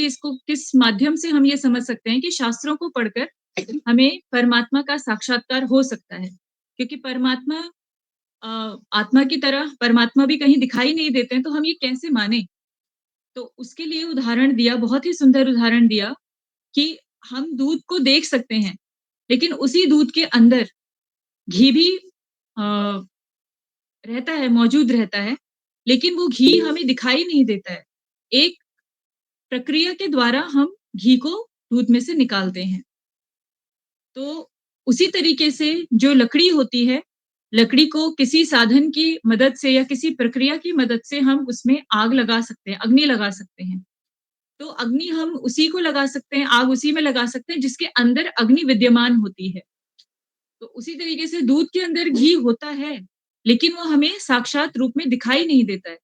Basically इसको किस माध्यम से हम ये समझ सकते हैं कि शास्त्रों को पढ़कर हमें परमात्मा का साक्षात्कार हो सकता है। क्योंकि परमात्मा आत्मा की तरह परमात्मा भी कहीं दिखाई नहीं देते हैं, तो हम ये कैसे मानें? तो उसके लिए उदाहरण दिया, बहुत ही सुंदर उदाहरण दिया कि हम दूध को देख सकते हैं, लेकिन उसी दूध के अंदर घी भी अ, रहता है, मौजूद रहता है, लेकिन वो घी हमें दिखाई नहीं देता है। एक प्रक्रिया के द्वारा हम घी को दूध में से निकालते हैं। तो उसी तरीके से जो लकड़ी होती है, लकड़ी को किसी साधन की मदद से या किसी प्रक्रिया की मदद से हम उसमें आग लगा सकते हैं, अग्नि लगा सकते हैं। तो अग्नि हम उसी को लगा सकते हैं, आग उसी में लगा सकते हैं जिसके अंदर अग्नि विद्यमान होती है। तो उसी तरीके से दूध के अंदर घी होता है, लेकिन वो हमें साक्षात रूप में दिखाई नहीं देता है।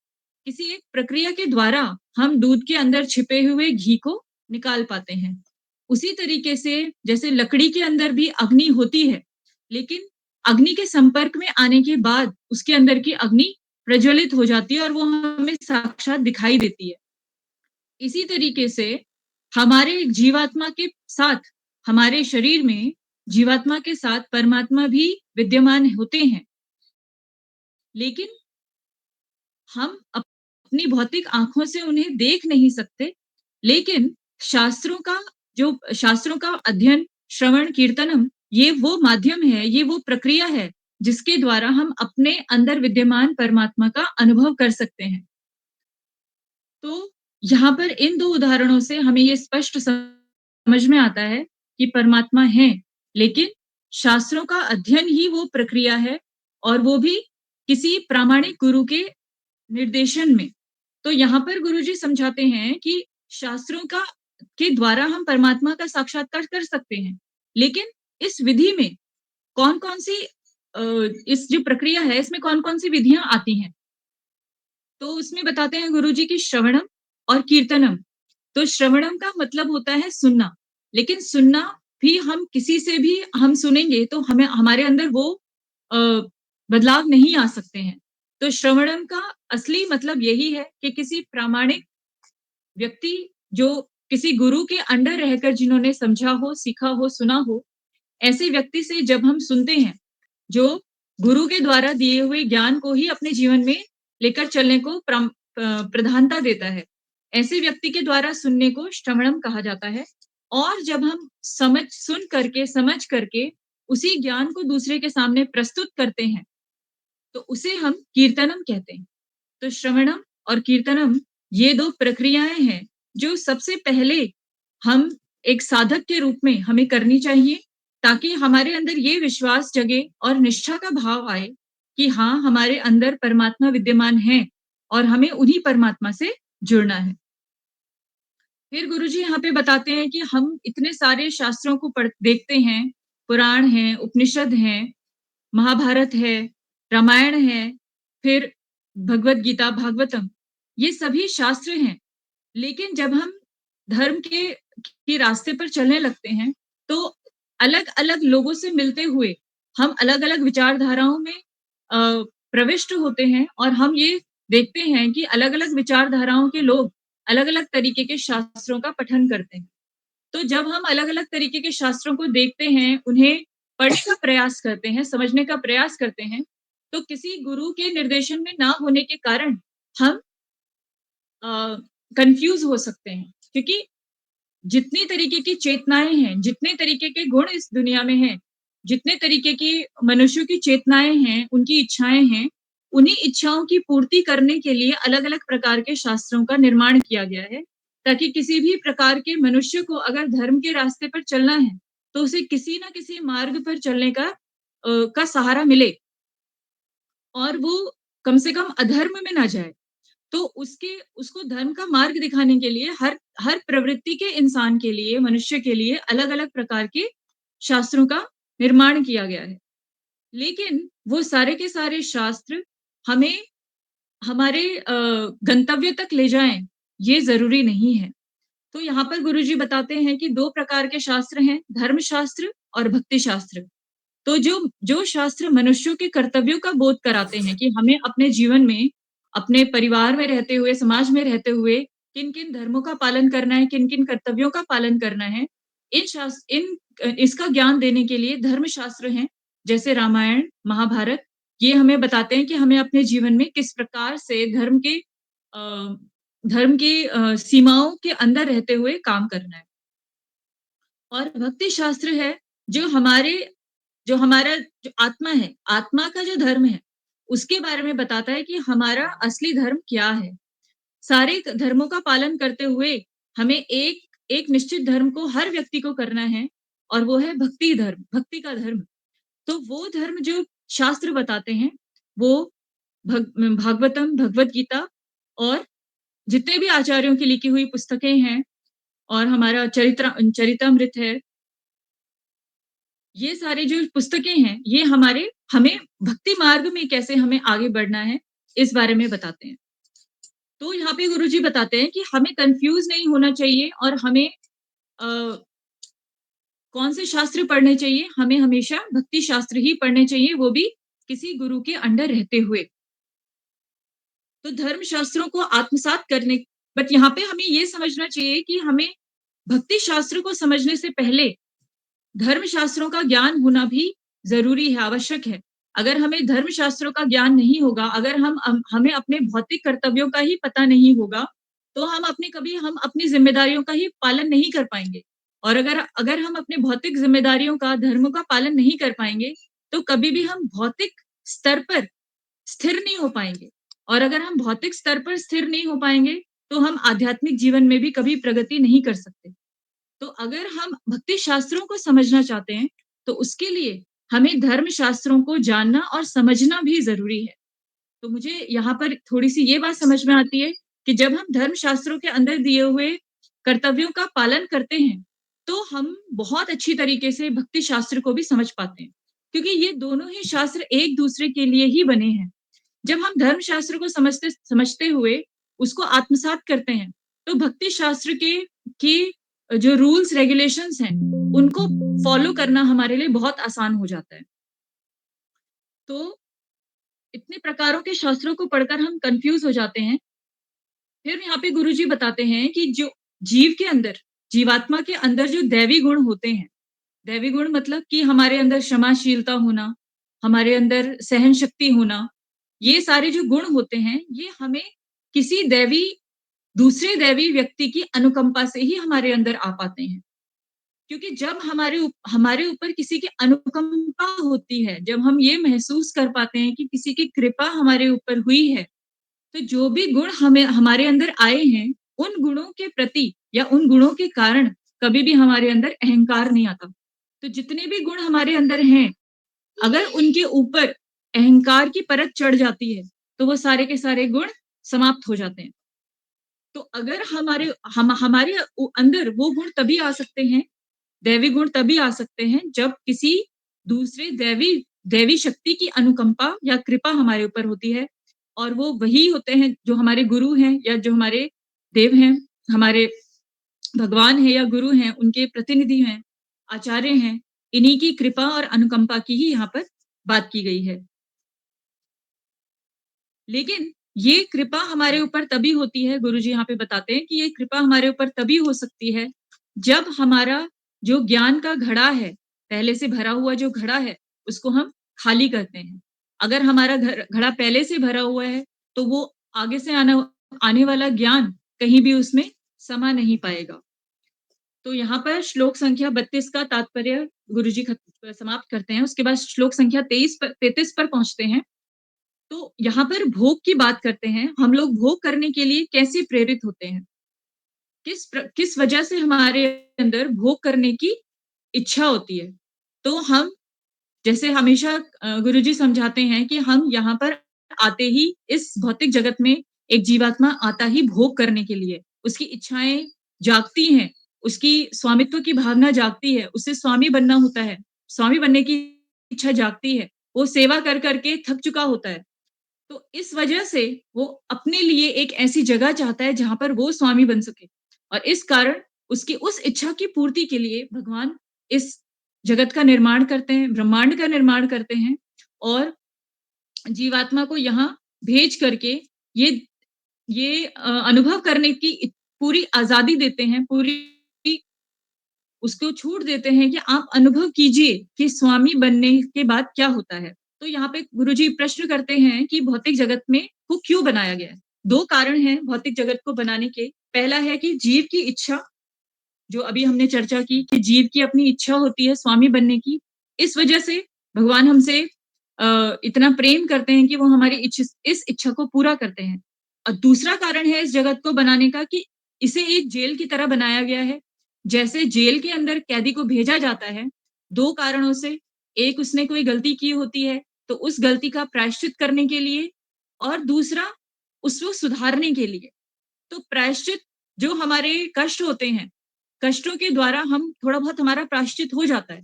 किसी एक प्रक्रिया के द्वारा हम दूध के अंदर छिपे हुए घी को निकाल पाते हैं। उसी तरीके से जैसे लकड़ी के अंदर भी अग्नि होती है, लेकिन अग्नि के संपर्क में आने के बाद उसके अंदर की अग्नि प्रज्वलित हो जाती है और वो हमें साक्षात दिखाई देती है। इसी तरीके से हमारे जीवात्मा के साथ, हमारे शरीर में जीवात्मा के साथ परमात्मा भी विद्यमान होते हैं। लेकिन हम अपनी भौतिक आँखों से उन्हें देख नहीं सकते, लेकिन शास्त्रों का शास्त्रों का अध्ययन, श्रवण, कीर्तनम ये वो माध्यम है, ये वो प्रक्रिया है, जिसके द्वारा हम अपने अंदर विद्यमान परमात्मा का अनुभव कर सकते हैं। तो यहाँ पर इन 2 उदाहरणों से हमें ये स्पष्ट समझ में आता है कि परमात्मा हैं, लेकिन शास्त्रों का अध्ययन ही वो प्रक्रिया है और वो भी किसी प्रामाणिक गुरु के निर्देशन में। तो यहाँ पर गुरुजी समझाते हैं कि शास्त्रों का के द्वारा हम परमात्मा का साक्षात्कार कर सकते हैं। लेकिन इस विधि में कौन-कौन सी इस जो प्रक्रिया है, इसमें कौन-कौन सी विधियाँ आती हैं? तो उसमें बताते हैं गुरुजी कि श्रवणम और कीर्तनम। तो श्रवणम का मतलब होता है सुनना, लेकिन सुनना भी हम किसी से भी हम सुनेंगे तो हमें हमारे अंदर वो अ, बदलाव नहीं आ सकते हैं। तो श्रवणम का असली मतलब यही है कि किसी प्रामाणिक व्यक्ति जो किसी गुरु के अंडर रहकर जिन्होंने समझा हो, सीखा हो, सुना हो, ऐसे व्यक्ति से जब हम सुनते हैं, जो गुरु के द्वारा दिए हुए ज्ञान को ही अपने जीवन में लेकर चलने को प्रधानता देता है। ऐसे व्यक्ति के द्वारा सुनने को श्रवणम कहा जाता है और जब हम सुन करके, समझ करके उसी ज्ञान को दूसरे के सामने प्रस्तुत करते हैं, तो उसे हम कीर्तनम कहते हैं। तो श्रवणम और कीर्तनम ये 2 प्रक्रियाएँ हैं, जो सबसे पहले हम एक साधक के रूप में हमें करनी चाहिए, ताकि हमारे अंदर ये विश्वास जगे और निष्ठा का भाव आए कि हाँ, हमारे अंदर परमात्मा विद्यमान है और हमें उन्हीं परमात्मा से जुड़ना है। फिर गुरुजी यहाँ पे बताते हैं कि हम इतने सारे शास्त्रों को देखते हैं, पुराण हैं, उपनिषद हैं, महाभारत है, रामायण है, फिर भगवत गीता, भागवतम, ये सभी शास्त्र हैं। लेकिन जब हम धर्म के रास्ते पर चलने लगते हैं, तो अलग-अलग लोगों से मिलते हुए हम अलग-अलग विचारधाराओं में प्रविष्ट होते हैं और हम ये देखते हैं कि अलग-अलग विचारधाराओं के लोग अलग-अलग तरीके के शास्त्रों का पठन करते हैं। तो जब हम अलग-अलग तरीके के शास्त्रों को देखते हैं, उन्हें पढ़ने का प्रयास करते हैं, समझने का प्रयास करते हैं, तो किसी गुरु के निर्देशन में ना होने के कारण हम कन्फ्यूज़ हो सकते हैं। क्योंकि जितनी तरीके की चेतनाएँ हैं, जितने तरीके के गुण इस दुनिया में हैं, जितने तरीके की मनुष्यों की चेतनाएँ हैं, उनकी इच्छाएँ हैं, उन्हीं इच्छाओं की पूर्ति करने के लिए अलग-अलग प्रकार के शास्त्रों का निर्माण किया गया है, ताकि किसी भी प्रकार के मनुष्य को अगर धर्म के रास्ते पर चलना है, तो उसे किसी न किसी मार्ग पर चलने का सहारा मिले और वो कम से कम अधर्म में ना जाए। तो उसको धर्म का मार्ग दिखाने के लिए हर हर प्रवृत्ति के इंसान के लिए, मनुष्य के लिए अलग-अलग प्रकार के शास्त्रों का निर्माण किया गया है। लेकिन वो सारे के सारे शास्त्र हमें हमारे गंतव्य तक ले जाएँ, ये ज़रूरी नहीं है। तो यहाँ पर गुरुजी बताते हैं कि 2 प्रकार के शास्त्र हैं, धर्मशास्त्र और भक्ति शास्त्र। तो जो जो शास्त्र मनुष्यों के कर्तव्यों का बोध कराते हैं कि हमें अपने जीवन में, अपने परिवार में रहते हुए, समाज में रहते हुए किन-किन धर्मों का पालन करना है, किन-किन कर्तव्यों का पालन करना है, इसका ज्ञान देने के लिए धर्मशास्त्र हैं, जैसे रामायण, महाभारत, ये हमें बताते हैं कि हमें अपने जीवन में किस प्रकार से अ, सीमाओं के अंदर रहते हुए काम करना है। और भक्ति शास्त्र है, जो हमारे जो हमारा जो आत्मा है, आत्मा का जो धर्म है, उसके बारे में बताता है कि हमारा असली धर्म क्या है। सारे धर्मों का पालन करते हुए हमें एक एक निश्चित धर्म को हर व्यक्ति को करना है और वो है भक्ति धर्म, भक्ति का धर्म। तो वो धर्म जो शास्त्र बताते हैं, वो भागवतम, भगवत गीता और जितने भी आचार्यों की लिखी हुई पुस्तकें हैं और हमारा चरितमृत है, ये सारी जो पुस्तकें हैं, ये हमें भक्ति मार्ग में कैसे हमें आगे बढ़ना है, इस बारे में बताते हैं। तो यहाँ पे गुरुजी बताते हैं कि हमें कन्फ्यूज़ नहीं होना चाहिए और हमें अ, कौन से शास्त्र पढ़ने चाहिए, हमें हमेशा भक्ति शास्त्र ही पढ़ने चाहिए, वो भी किसी गुरु के अंडर रहते हुए। तो धर्म शास्त्रों को आत्मसात करने बट यहाँ पे हमें ये समझना चाहिए कि हमें भक्ति शास्त्र को समझने से पहले धर्म शास्त्रों का ज्ञान होना भी ज़रूरी है, आवश्यक है। अगर हमें धर्म शास्त्रों का ज्ञान नहीं होगा, अगर हमें अपने भौतिक कर्तव्यों का ही पता नहीं होगा, तो हम अपनी ज़िम्मेदारियों का ही पालन नहीं कर पाएँगे। और अगर अगर हम अपने भौतिक ज़िम्मेदारियों का, धर्मों का पालन नहीं कर पाएँगे, तो कभी भी हम भौतिक स्तर पर स्थिर नहीं हो पाएँगे। और अगर हम भौतिक स्तर पर स्थिर नहीं हो पाएँगे, तो हम आध्यात्मिक जीवन में भी कभी प्रगति नहीं कर सकते। तो अगर हम भक्ति शास्त्रों को समझना चाहते हैं, तो उसके लिए हमें धर्म शास्त्रों को जानना और समझना भी ज़रूरी है। तो मुझे यहाँ पर थोड़ी-सी ये बात समझ में आती है कि जब हम धर्म शास्त्रों के अंदर दिए हुए कर्तव्यों का पालन करते हैं, तो हम बहुत अच्छी तरीके से भक्ति शास्त्र को भी समझ पाते हैं। क्योंकि ये दोनों ही शास्त्र एक-दूसरे के लिए ही बने हैं। जब हम धर्म शास्त्र को समझते हुए उसको आत्मसात करते हैं, तो भक्ति शास्त्र के की जो रूल्स रेगुलेशंस हैं, उनको फॉलो करना हमारे लिए बहुत आसान हो जाता है। तो इतने प्रकारों के शास्त्रों को पढ़कर हम कन्फ्यूज़ हो जाते हैं। फिर यहाँ पे गुरुजी बताते हैं कि जो जीव के अंदर, जीवात्मा के अंदर जो दैवी गुण होते हैं, दैवी गुण मतलब कि हमारे अंदर क्षमाशीलता होना, हमारे अंदर सहन शक्ति होना, ये सारे जो गुण होते हैं, ये हमें किसी दूसरे दैवी व्यक्ति की अनुकंपा से ही हमारे अंदर आ पाते हैं। क्योंकि जब हमारे ऊपर किसी की अनुकंपा होती है, जब हम ये महसूस कर पाते हैं कि किसी की कृपा हमारे ऊपर हुई है, तो जो भी गुण हमें हमारे अंदर आए हैं, उन गुणों के प्रति या उन गुणों के कारण कभी भी हमारे अंदर अहंकार नहीं आता। तो जितने भी गुण हमारे अंदर हैं, अगर उनके ऊपर अहंकार की परत चढ़ जाती है, तो वो सारे के सारे गुण समाप्त हो जाते हैं। तो अगर हमारे अंदर वो गुण तभी आ सकते हैं, दैवी गुण तभी आ सकते हैं, जब किसी दूसरे दैवी शक्ति की अनुकंपा या कृपा हमारे ऊपर होती है और वो वही होते हैं जो हमारे गुरु हैं या जो हमारे देव हैं, हमारे भगवान हैं या गुरु हैं, उनके प्रतिनिधि हैं, आचार्य हैं। इन्हीं की कृपा और अनुकंपा की ही यहाँ पर बात की गई है। लेकिन ये कृपा हमारे ऊपर तभी होती है, गुरुजी यहाँ पे बताते हैं कि ये कृपा हमारे ऊपर तभी हो सकती है, जब हमारा जो ज्ञान का घड़ा है, पहले से भरा हुआ जो घड़ा है, उसको हम खाली करते हैं। अगर हमारा घड़ा पहले से भरा हुआ है, तो वो आगे से आने वाला ज्ञान कहीं भी उसमें समा नहीं पाएगा। तो यहाँ पर श्लोक संख्या 32 का तात्पर्य गुरुजी समाप्त करते हैं। उसके बाद श्लोक संख्या 33 पर पहुँचते हैं। तो यहाँ पर भोग की बात करते हैं, हम लोग भोग करने के लिए कैसे प्रेरित होते हैं? किस वजह से हमारे अंदर भोग करने की इच्छा होती है? तो हम जैसे हमेशा गुरुजी समझाते हैं कि हम यहाँ पर आते ही इस भौतिक जगत में एक जीवात्मा आता ही भोग करने के लिए। उसकी इच्छाएँ जागती हैं, उसकी स्वामित्व की भावना जागती है, उसे स्वामी बनना होता है, स्वामी बनने की इच्छा जागती है। वो सेवा कर के थक चुका होता है। तो इस वजह से वो अपने लिए एक ऐसी जगह चाहता है जहाँ पर वो स्वामी बन सके और इस कारण उसकी उस इच्छा की पूर्ति के लिए भगवान इस जगत का निर्माण करते हैं, ब्रह्मांड का निर्माण करते हैं और जीवात्मा को यहाँ भेज करके ये अनुभव करने की पूरी आज़ादी देते हैं, पूरी उसको छूट देते हैं कि आप अनुभव कीजिए कि स्वामी बनने के बाद क्या होता है। तो यहाँ पे गुरुजी प्रश्न करते हैं कि भौतिक जगत में को क्यों बनाया गया है? 2 कारण हैं भौतिक जगत को बनाने के। पहला है कि जीव की इच्छा, जो अभी हमने चर्चा की कि जीव की अपनी इच्छा होती है स्वामी बनने की। इस वजह से भगवान हमसे इतना प्रेम करते हैं कि वो हमारी इस इच्छा को पूरा करते हैं। और दूसरा कारण है इस जगत को बनाने का कि इसे एक जेल की तरह बनाया गया है। जैसे जेल के अंदर कैदी को भेजा जाता है, 2 कारणों से। एक उसने कोई गलती की होती है, तो उस गलती का प्रायश्चित करने के लिए और दूसरा उसको सुधारने के लिए। तो प्रायश्चित जो हमारे कष्ट होते हैं, कष्टों के द्वारा हम थोड़ा बहुत हमारा प्रायश्चित हो जाता है।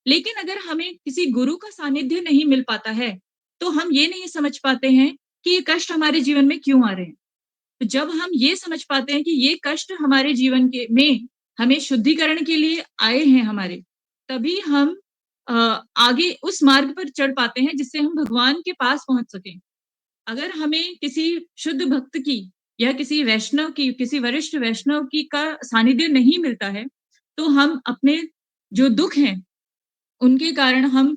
लेकिन अगर हमें किसी गुरु का सानिध्य नहीं मिल पाता है, तो हम ये नहीं समझ पाते हैं कि ये कष्ट हमारे जीवन में क्यों आ रहे हैं। तो जब हम ये समझ पाते हैं कि ये कष्ट हमारे जीवन के में हमें शुद्धिकरण के लिए आए हैं हमारे, तभी हम अ, आगे उस मार्ग पर चढ़ पाते हैं जिससे हम भगवान के पास पहुँच सकें। अगर हमें किसी शुद्ध भक्त की या किसी वैष्णव की, किसी वरिष्ठ वैष्णव की का सानिध्य नहीं मिलता है, तो हम अपने जो दुःख हैं, उनके कारण हम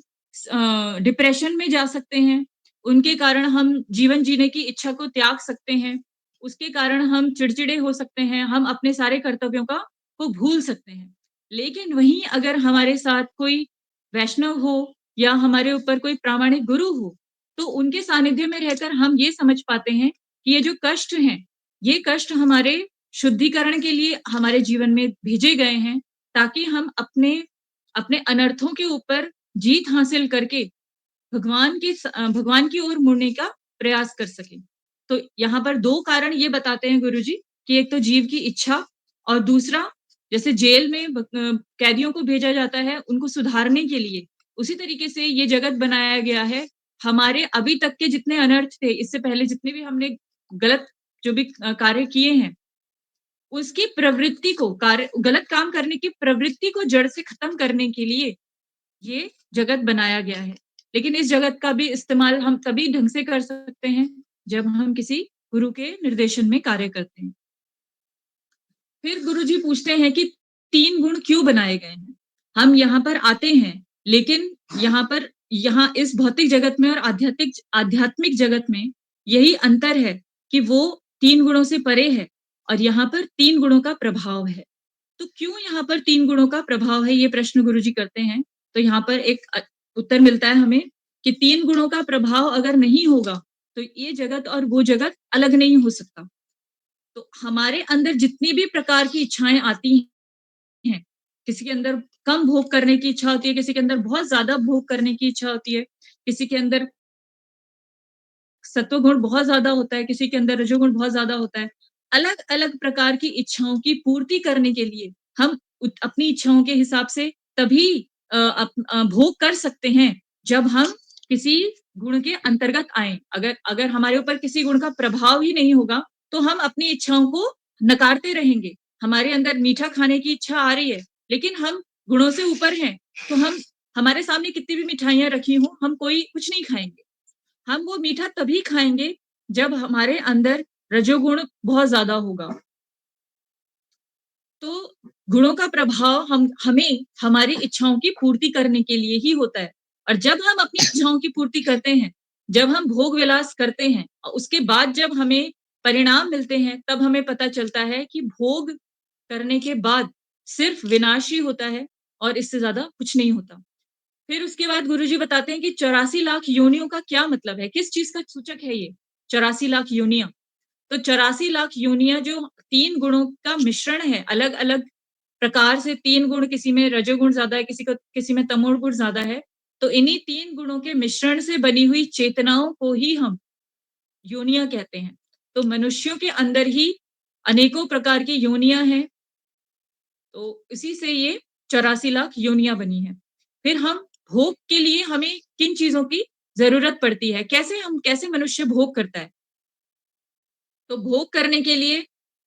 डिप्रेशन में जा सकते हैं, उनके कारण हम जीवन जीने की इच्छा को त्याग सकते हैं, उसके कारण हम चिड़चिड़े हो सकते हैं, हम अपने सारे कर्तव्यों को भूल सकते हैं। लेकिन वहीं अगर हमारे साथ कोई वैष्णव हो या हमारे ऊपर कोई प्रामाणिक गुरु हो, तो उनके सानिध्य में रहकर हम ये समझ पाते हैं कि ये जो कष्ट हैं, ये कष्ट हमारे शुद्धिकरण के लिए हमारे जीवन में भेजे गए हैं, ताकि हम अपने अपने अनर्थों के ऊपर जीत हासिल करके भगवान की ओर मुड़ने का प्रयास कर सकें। तो यहाँ पर 2 कारण ये बताते हैं गुरुजी कि एक तो जीव की इच्छा और दूसरा जैसे जेल में कैदियों को भेजा जाता है उनको सुधारने के लिए, उसी तरीके से ये जगत बनाया गया है। हमारे अभी तक के जितने अनर्थ थे, इससे पहले जितने भी हमने गलत जो भी कार्य किए हैं, उसकी प्रवृत्ति को कार्य गलत काम करने की प्रवृत्ति को जड़ से खत्म करने के लिए ये जगत बनाया गया है। लेकिन इस जगत का भी इस्तेमाल हम तभी ढंग से कर सकते हैं, जब हम किसी गुरु के निर्देशन में कार्य करते हैं। फिर गुरुजी पूछते हैं कि 3 गुण क्यों बनाए गए हैं? हम यहाँ पर आते हैं, लेकिन यहाँ इस भौतिक जगत में और आध्यात्मिक जगत में यही अंतर है कि वो 3 गुणों से परे है और यहाँ पर 3 गुणों का प्रभाव है। तो क्यों यहाँ पर 3 गुणों का प्रभाव है, ये प्रश्न गुरुजी करते हैं। तो यहाँ पर एक उत्तर मिलता है हमें कि 3 गुणों का प्रभाव अगर नहीं होगा, तो ये जगत और वो जगत अलग नहीं हो सकता। तो हमारे अंदर जितनी भी प्रकार की इच्छाएँ आती हैं, किसी के अंदर कम भोग करने की इच्छा होती है, किसी के अंदर बहुत ज़्यादा भोग करने की इच्छा होती है, किसी के अंदर सत्वगुण बहुत ज़्यादा होता है, किसी के अंदर रजोगुण बहुत ज़्यादा होता है। अलग-अलग प्रकार की इच्छाओं की पूर्ति करने के लिए हम अपनी इच्छाओं के हिसाब से तभी भोग कर सकते हैं, जब हम किसी गुण के अंतर्गत आएँ। अगर अगर हमारे ऊपर किसी गुण का प्रभाव ही नहीं होगा, तो हम अपनी इच्छाओं को नकारते रहेंगे। हमारे अंदर मीठा खाने की इच्छा आ रही है, लेकिन हम गुणों से ऊपर हैं, तो हम हमारे सामने कितनी भी मिठाइयाँ रखी हों, हम कोई कुछ नहीं खाएँगे। हम वो मीठा तभी खाएँगे जब हमारे अंदर रजोगुण बहुत ज़्यादा होगा। तो गुणों का प्रभाव हम हमें हमारी इच्छाओं की पूर्ति करने के लिए ही होता है और जब हम अपनी इच्छाओं की पूर्ति करते हैं, जब हम भोग विलास करते हैं उसके बाद जब हमें परिणाम मिलते हैं, तब हमें पता चलता है कि भोग करने के बाद सिर्फ विनाश ही होता है और इससे ज़्यादा कुछ नहीं होता। फिर उसके बाद गुरुजी बताते हैं कि 84 लाख योनियों का क्या मतलब है? किस चीज़ का सूचक है ये 84 लाख योनियाँ? तो 84 लाख योनियाँ जो 3 गुणों का मिश्रण है, अलग-अलग प्रकार से 3 गुण, किसी में रजोगुण ज़्यादा है, किसी में तमोगुण ज़्यादा है। तो इन्हीं 3 गुणों के मिश्रण से बनी हुई चेतनाओं को ही हम योनियाँ कहते हैं। तो मनुष्यों के अंदर ही अनेकों प्रकार की योनियाँ हैं। तो इसी से ये 84 लाख योनियाँ बनी हैं। फिर हम भोग के लिए हमें किन चीज़ों की ज़रूरत पड़ती है? कैसे मनुष्य भोग करता है? तो भोग करने के लिए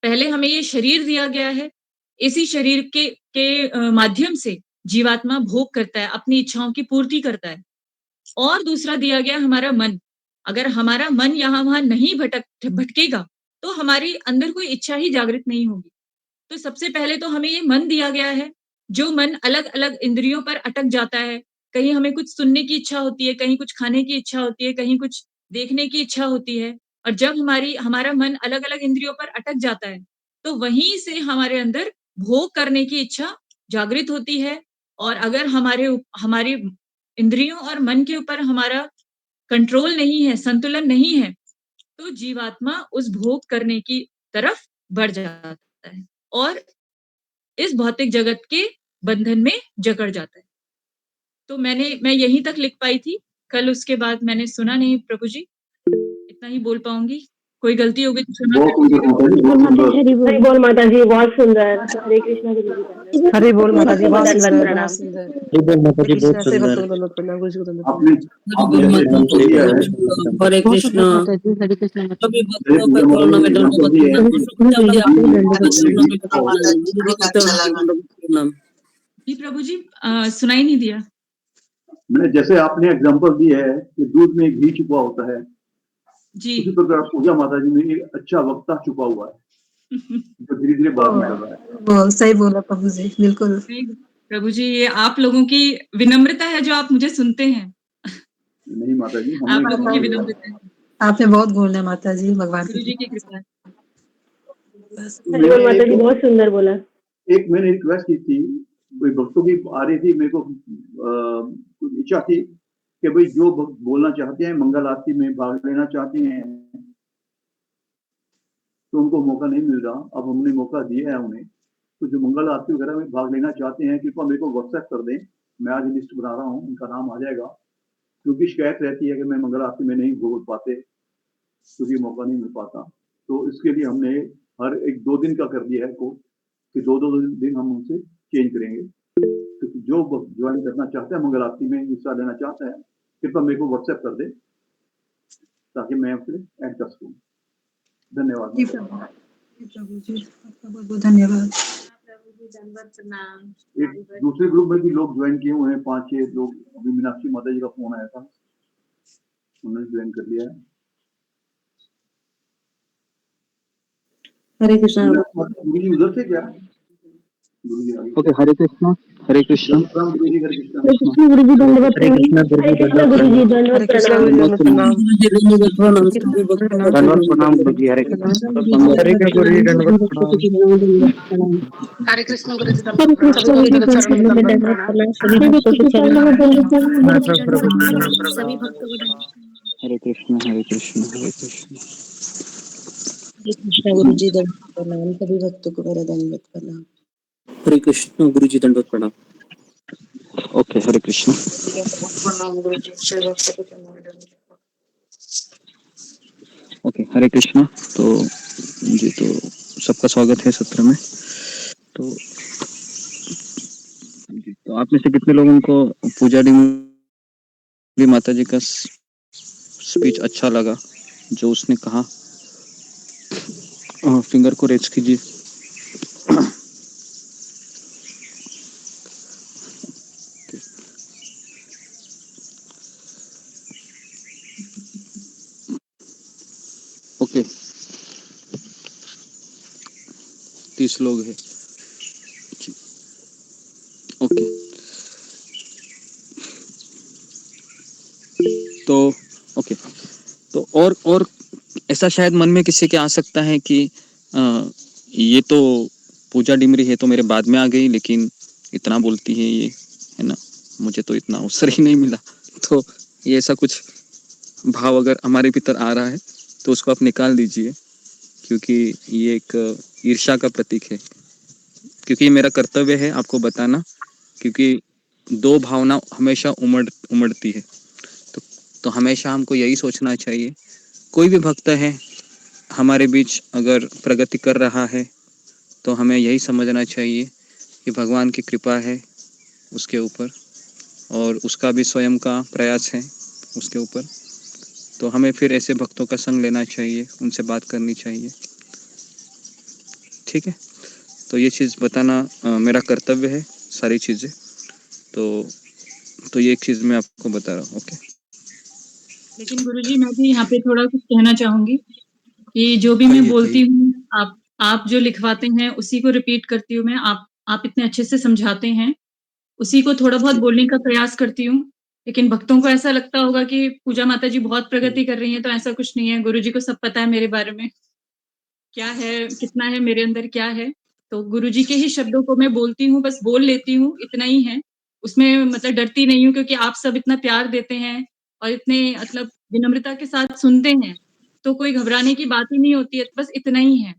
पहले हमें ये शरीर दिया गया है। इसी शरीर के माध्यम से जीवात्मा भोग करता है, अपनी इच्छाओं की पूर्ति करता है। और दूसरा दिया गया हमारा मन। अगर हमारा मन यहाँ-वहाँ नहीं भटकेगा, तो हमारे अंदर कोई इच्छा ही जागृत नहीं होगी। तो सबसे पहले तो हमें ये मन दिया गया है, जो मन अलग-अलग इंद्रियों पर अटक जाता है, कहीं हमें कुछ सुनने की इच्छा होती है, कहीं कुछ खाने की इच्छा होती है, कहीं कुछ देखने की इच्छा होती है और जब हमारा मन अलग-अलग इंद्रियों पर अटक जाता है, तो वहीं से हमारे अंदर भोग करने की इच्छा जागृत होती है और अगर हमारी इंद्रियों और मन के ऊपर हमारा कंट्रोल नहीं है, संतुलन नहीं है, तो जीवात्मा उस भोग करने की तरफ बढ़ जाता है और इस भौतिक जगत के बंधन में जकड़ जाता है। तो मैं यहीं तक लिख पाई थी, कल उसके बाद मैंने सुना नहीं प्रभु जी, इतना ही बोल पाऊँगी। कोई गलती हो गई तो क्षमा बहुत कर दीजिएगा। सुंदर माता जी, बहुत सुंदर। हरि हरि बोल। बोल माता जी, बहुत सुंदर। हरे कृष्णा गुरु जी धन्यवाद। हरि बोल माता जी, भक्तों को बहुत दंडवत सुंदर, बहुत प्रणाम। सुंदर। हरि बोल माता जी, बहुत कृष्ण से सुंदर। भक्तों को दंडवत प्रणाम, गुरु जी को दंडवत आपने प्रणाम। आपने जैसे एग्जाम्पल दिया है, हरे बहुत कृष्णा। सुंदर माता जी, हरि कृष्ण माता सभी जी। जैसे भक्तों पूजा को माता चरणों जी में ने दंडवत एग्जाम्पल दिया है प्रणाम। कि सभी आपको कि के चरणों में को दंडवत प्रणाम। गुरु जी के चरणों में दंडवत प्रणाम। जी प्रभु जी सुनाई नहीं दिया। मैंने जैसे आपने एग्जाम्पल दी है कि दूध में घी छुपा होता है, जी। उसी प्रकार पूजा माता जी में एक अच्छा वक्ता छुपा हुआ है जो धीरे धीरे बात निकल रहा है। बोल, सही बोला प्रभु जी, बिल्कुल। नहीं, प्रभु जी ये आप लोगों की विनम्रता है जो आप मुझे सुनते हैं। नहीं माता जी, आप हमने लोगों सुना की हुआ है। विनम्रता है, आपने बहुत गुण है माता जी, भगवान की गुरु जी की कृपा कृपा है। बस। तो हरि बोल माता जी, बहुत सुंदर बोला। मैंने रिक्वेस्ट की थी, कोई भक्तों की आ रही थी, मेरे को कुछ इच्छा थी कि भाई जो भक्त बोलना चाहते हैं, मंगल आरती में भाग लेना चाहते हैं, तो उनको मौका नहीं मिल रहा। अब हमने मौका दिया है उन्हें, तो जो मंगल आरती वगैरह में भाग लेना चाहते हैं, कृपया मेरे को व्हाट्सएप कर दें। मैं आज लिस्ट बना रहा हूँ, उनका नाम आ जाएगा। क्योंकि शिकायत रहती है कि मैं मंगल आरती में नहीं बोल पाते, क्योंकि मौका नहीं मिल पाता। तो इसके लिए हमने हर एक 2 दिन का कर दिया है कोर्स कि 2-2 दिन हम उनसे चेंज करेंगे। क्योंकि जो ज्वाइन करना चाहता है, मंगल आरती में हिस्सा लेना चाहता है, कृपया मेरे को व्हाट्सएप कर दे ताकि मैं उसे ऐड कर सकूँ। धन्यवाद। जी प्रभु जी, आपका बहुत बहुत धन्यवाद। प्रभु जी दंडवत प्रणाम। एक दूसरे ग्रुप में भी लोग ज्वाइन किए हुए हैं, 5-6 लोग। अभी मीनाक्षी माता जी का फोन आया था, उन्होंने ज्वाइन कर लिया है। हरे कृष्णा। गुरु जी उधर थे क्या? गुरु जी आगे। ओके, हरे कृष्णा, हरे कृष्णा, राम गुरु जी, हरे कृष्णा। हरे कृष्ण गुरु जी दंडवत हरे प्रणाम। कृष्णा गुरु हरे जी, कृष्ण दंडवत गुरु जी प्रणाम, दंडवत हरे कृष्ण प्रणाम। गुरु जी, दंडवत प्रणाम, प्रणाम। गुरु जी दंडवत प्रणाम। सभी भक्तों को प्रणाम। दंडवत प्रणाम गुरु जी, हरे कृष्णा, हरे हरे कृष्ण गुरु जी, दंडवत प्रणाम। हरे कृष्ण गुरु जी, हरे दंडवत प्रणाम। कृष्ण सभी गुरु जी भक्तों के चरणों में दंडवत दंडवत प्रणाम। प्रणाम। सभी सभी भक्तों के भक्तों के चरणों चरणों में में दंडवत दंडवत प्रणाम। मैं प्रणाम। सब प्रभु जी, दंडवत सभी प्रणाम। भक्तों को दंडवत प्रणाम। हरे कृष्ण, हरे कृष्ण, हरे कृष्ण। हरे कृष्णा गुरु जी दंडवत प्रणाम। सभी भक्तों को मेरा दंडवत प्रणाम। हरे कृष्णा गुरु जी दंडवत प्रणाम। ओके, हरे कृष्ण। प्रणाम गुरु जी, सभी भक्तों को चरणों में दंडवत प्रणाम। ओके, हरे कृष्णा। तो जी, तो सबका स्वागत है सत्र में। तो आप में से कितने लोगों को पूजा डिमरी माता जी का स्पीच अच्छा लगा, जो उसने कहा? फिंगर को रेज कीजिए। ओके, 30 लोग हैं। ओके, तो ओके, तो और ऐसा शायद मन में किसी के आ सकता है कि ये तो पूजा डिमरी है तो मेरे बाद में आ गई, लेकिन इतना बोलती है ये, है ना, मुझे तो इतना अवसर ही नहीं मिला। तो ये ऐसा कुछ भाव अगर हमारे भीतर आ रहा है तो उसको आप निकाल दीजिए, क्योंकि ये एक ईर्ष्या का प्रतीक है। क्योंकि ये मेरा कर्तव्य है आपको बताना, क्योंकि दो भावना हमेशा उमड़ती है। तो हमेशा हमको यही सोचना चाहिए, कोई भी भक्त है हमारे बीच अगर प्रगति कर रहा है तो हमें यही समझना चाहिए कि भगवान की कृपा है उसके ऊपर, और उसका भी स्वयं का प्रयास है उसके ऊपर। तो हमें फिर ऐसे भक्तों का संग लेना चाहिए, उनसे बात करनी चाहिए। ठीक है, तो ये चीज़ बताना मेरा कर्तव्य है, सारी चीज़ें। तो ये एक चीज़ मैं आपको बता रहा हूँ। ओके, लेकिन गुरुजी मैं भी यहाँ पे थोड़ा कुछ कहना चाहूँगी कि जो भी मैं कहिए बोलती कहिए। हूँ आप आप जो लिखवाते हैं उसी को रिपीट करती हूँ मैं। आप इतने अच्छे से समझाते हैं, उसी को थोड़ा बहुत बोलने का प्रयास करती हूँ। लेकिन भक्तों को ऐसा लगता होगा कि पूजा माता जी बहुत प्रगति कर रही हैं, तो ऐसा कुछ नहीं है। गुरुजी को सब पता है मेरे बारे में, क्या है, कितना है मेरे अंदर क्या है। तो गुरुजी के ही शब्दों को मैं बोलती हूँ, बस बोल लेती हूँ, इतना ही है। उसमें मतलब डरती नहीं हूँ, क्योंकि आप सब इतना प्यार देते हैं और इतने मतलब विनम्रता के साथ सुनते हैं, तो कोई घबराने की बात ही नहीं होती है, बस इतना ही है।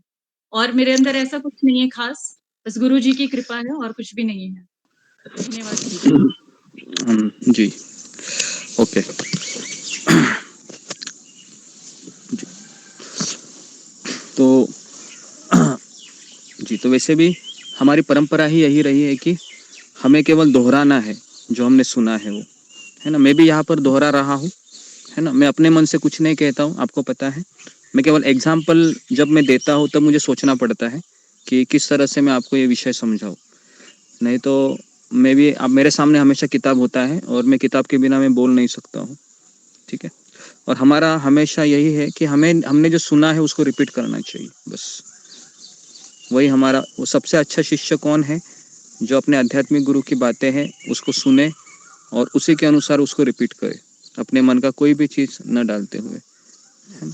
और मेरे अंदर ऐसा कुछ नहीं है ख़ास, बस गुरुजी की कृपा है और कुछ भी नहीं है। धन्यवाद। जी, ओके। जी, तो जी, तो वैसे भी हमारी परंपरा ही यही रही है कि हमें केवल दोहराना है, जो हमने सुना है वो, है ना? मैं भी यहाँ पर दोहरा रहा हूँ, है ना? मैं अपने मन से कुछ नहीं कहता हूँ, आपको पता है। मैं केवल एग्ज़ाम्पल जब मैं देता हूँ, तब मुझे सोचना पड़ता है कि किस तरह से मैं आपको ये विषय समझाऊँ। नहीं तो मैं भी, अब मेरे सामने हमेशा किताब होता है और मैं किताब के बिना मैं बोल नहीं सकता हूँ, ठीक है? और हमारा हमेशा यही है कि हमने जो सुना है उसको रिपीट करना चाहिए, बस। वही हमारा, वो सबसे अच्छा शिष्य कौन है? जो अपने आध्यात्मिक गुरु की बातें हैं उसको सुने और उसी के अनुसार उसको रिपीट करे, अपने मन का कोई भी चीज़ न डालते हुए, है ना?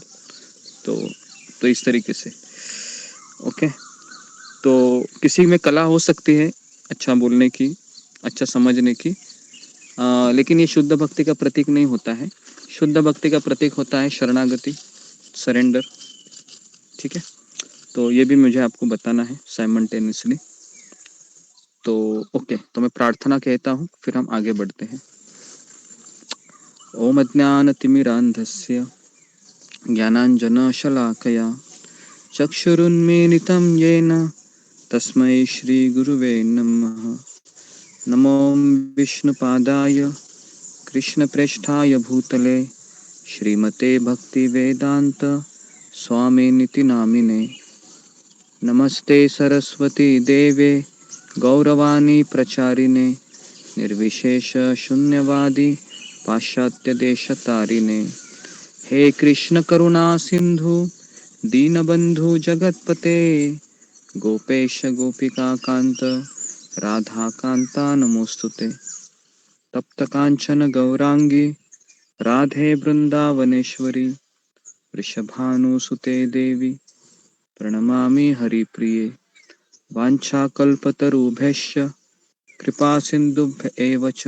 तो इस तरीके से, ओके। तो किसी में कला हो सकती है अच्छा बोलने की, अच्छा समझने की, लेकिन ये शुद्ध भक्ति का प्रतीक नहीं होता है। शुद्ध भक्ति का प्रतीक होता है शरणागति, सरेंडर, ठीक है? तो ये भी मुझे आपको बताना है साइमल्टेनियसली। तो ओके, तो मैं प्रार्थना कहता हूँ, फिर हम आगे बढ़ते हैं। ओम अज्ञानतिमिरान्धस्य ज्ञानाञ्जनशलाकया चक्षुरुन्मीलितं येन तस्मै श्रीगुरुवे नमः। नमो विष्णुपादाय कृष्णप्रेष्ठाय भूतले श्रीमते भक्तिवेदान्त स्वामिनिति नामिने। नमस्ते सरस्वती देवे गौरवाणी प्रचारिणे निर्विशेष शून्यवादी पाश्चात्य देशतारिणे। हे कृष्ण करुणा सिंधु दीनबंधु जगतपते गोपेश गोपिका कांत राधा कांता नमोस्तुते। तप्त कांचन गौरांगी राधे वृंदावनेश्वरी वृषभानुसुते देवी प्रणमामि हरिप्रिये। वाञ्छाकल्पतरुभ्यश्च कृपा सिन्धुभ्य एव च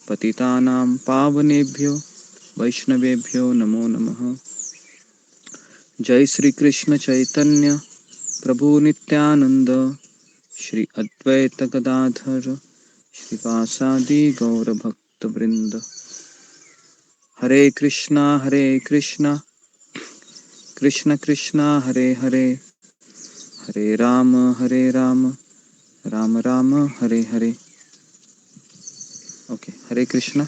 पतितानां पावनेभ्यो वैष्णवेभ्यो नमो नमः। जय श्री कृष्ण चैतन्य प्रभु नित्यानंद श्री अद्वैत गदाधर श्रीवासादि गौर भक्त वृंद। हरे कृष्णा कृष्ण कृष्णा हरे हरे, हरे राम राम राम हरे हरे। ओके, हरे कृष्णा।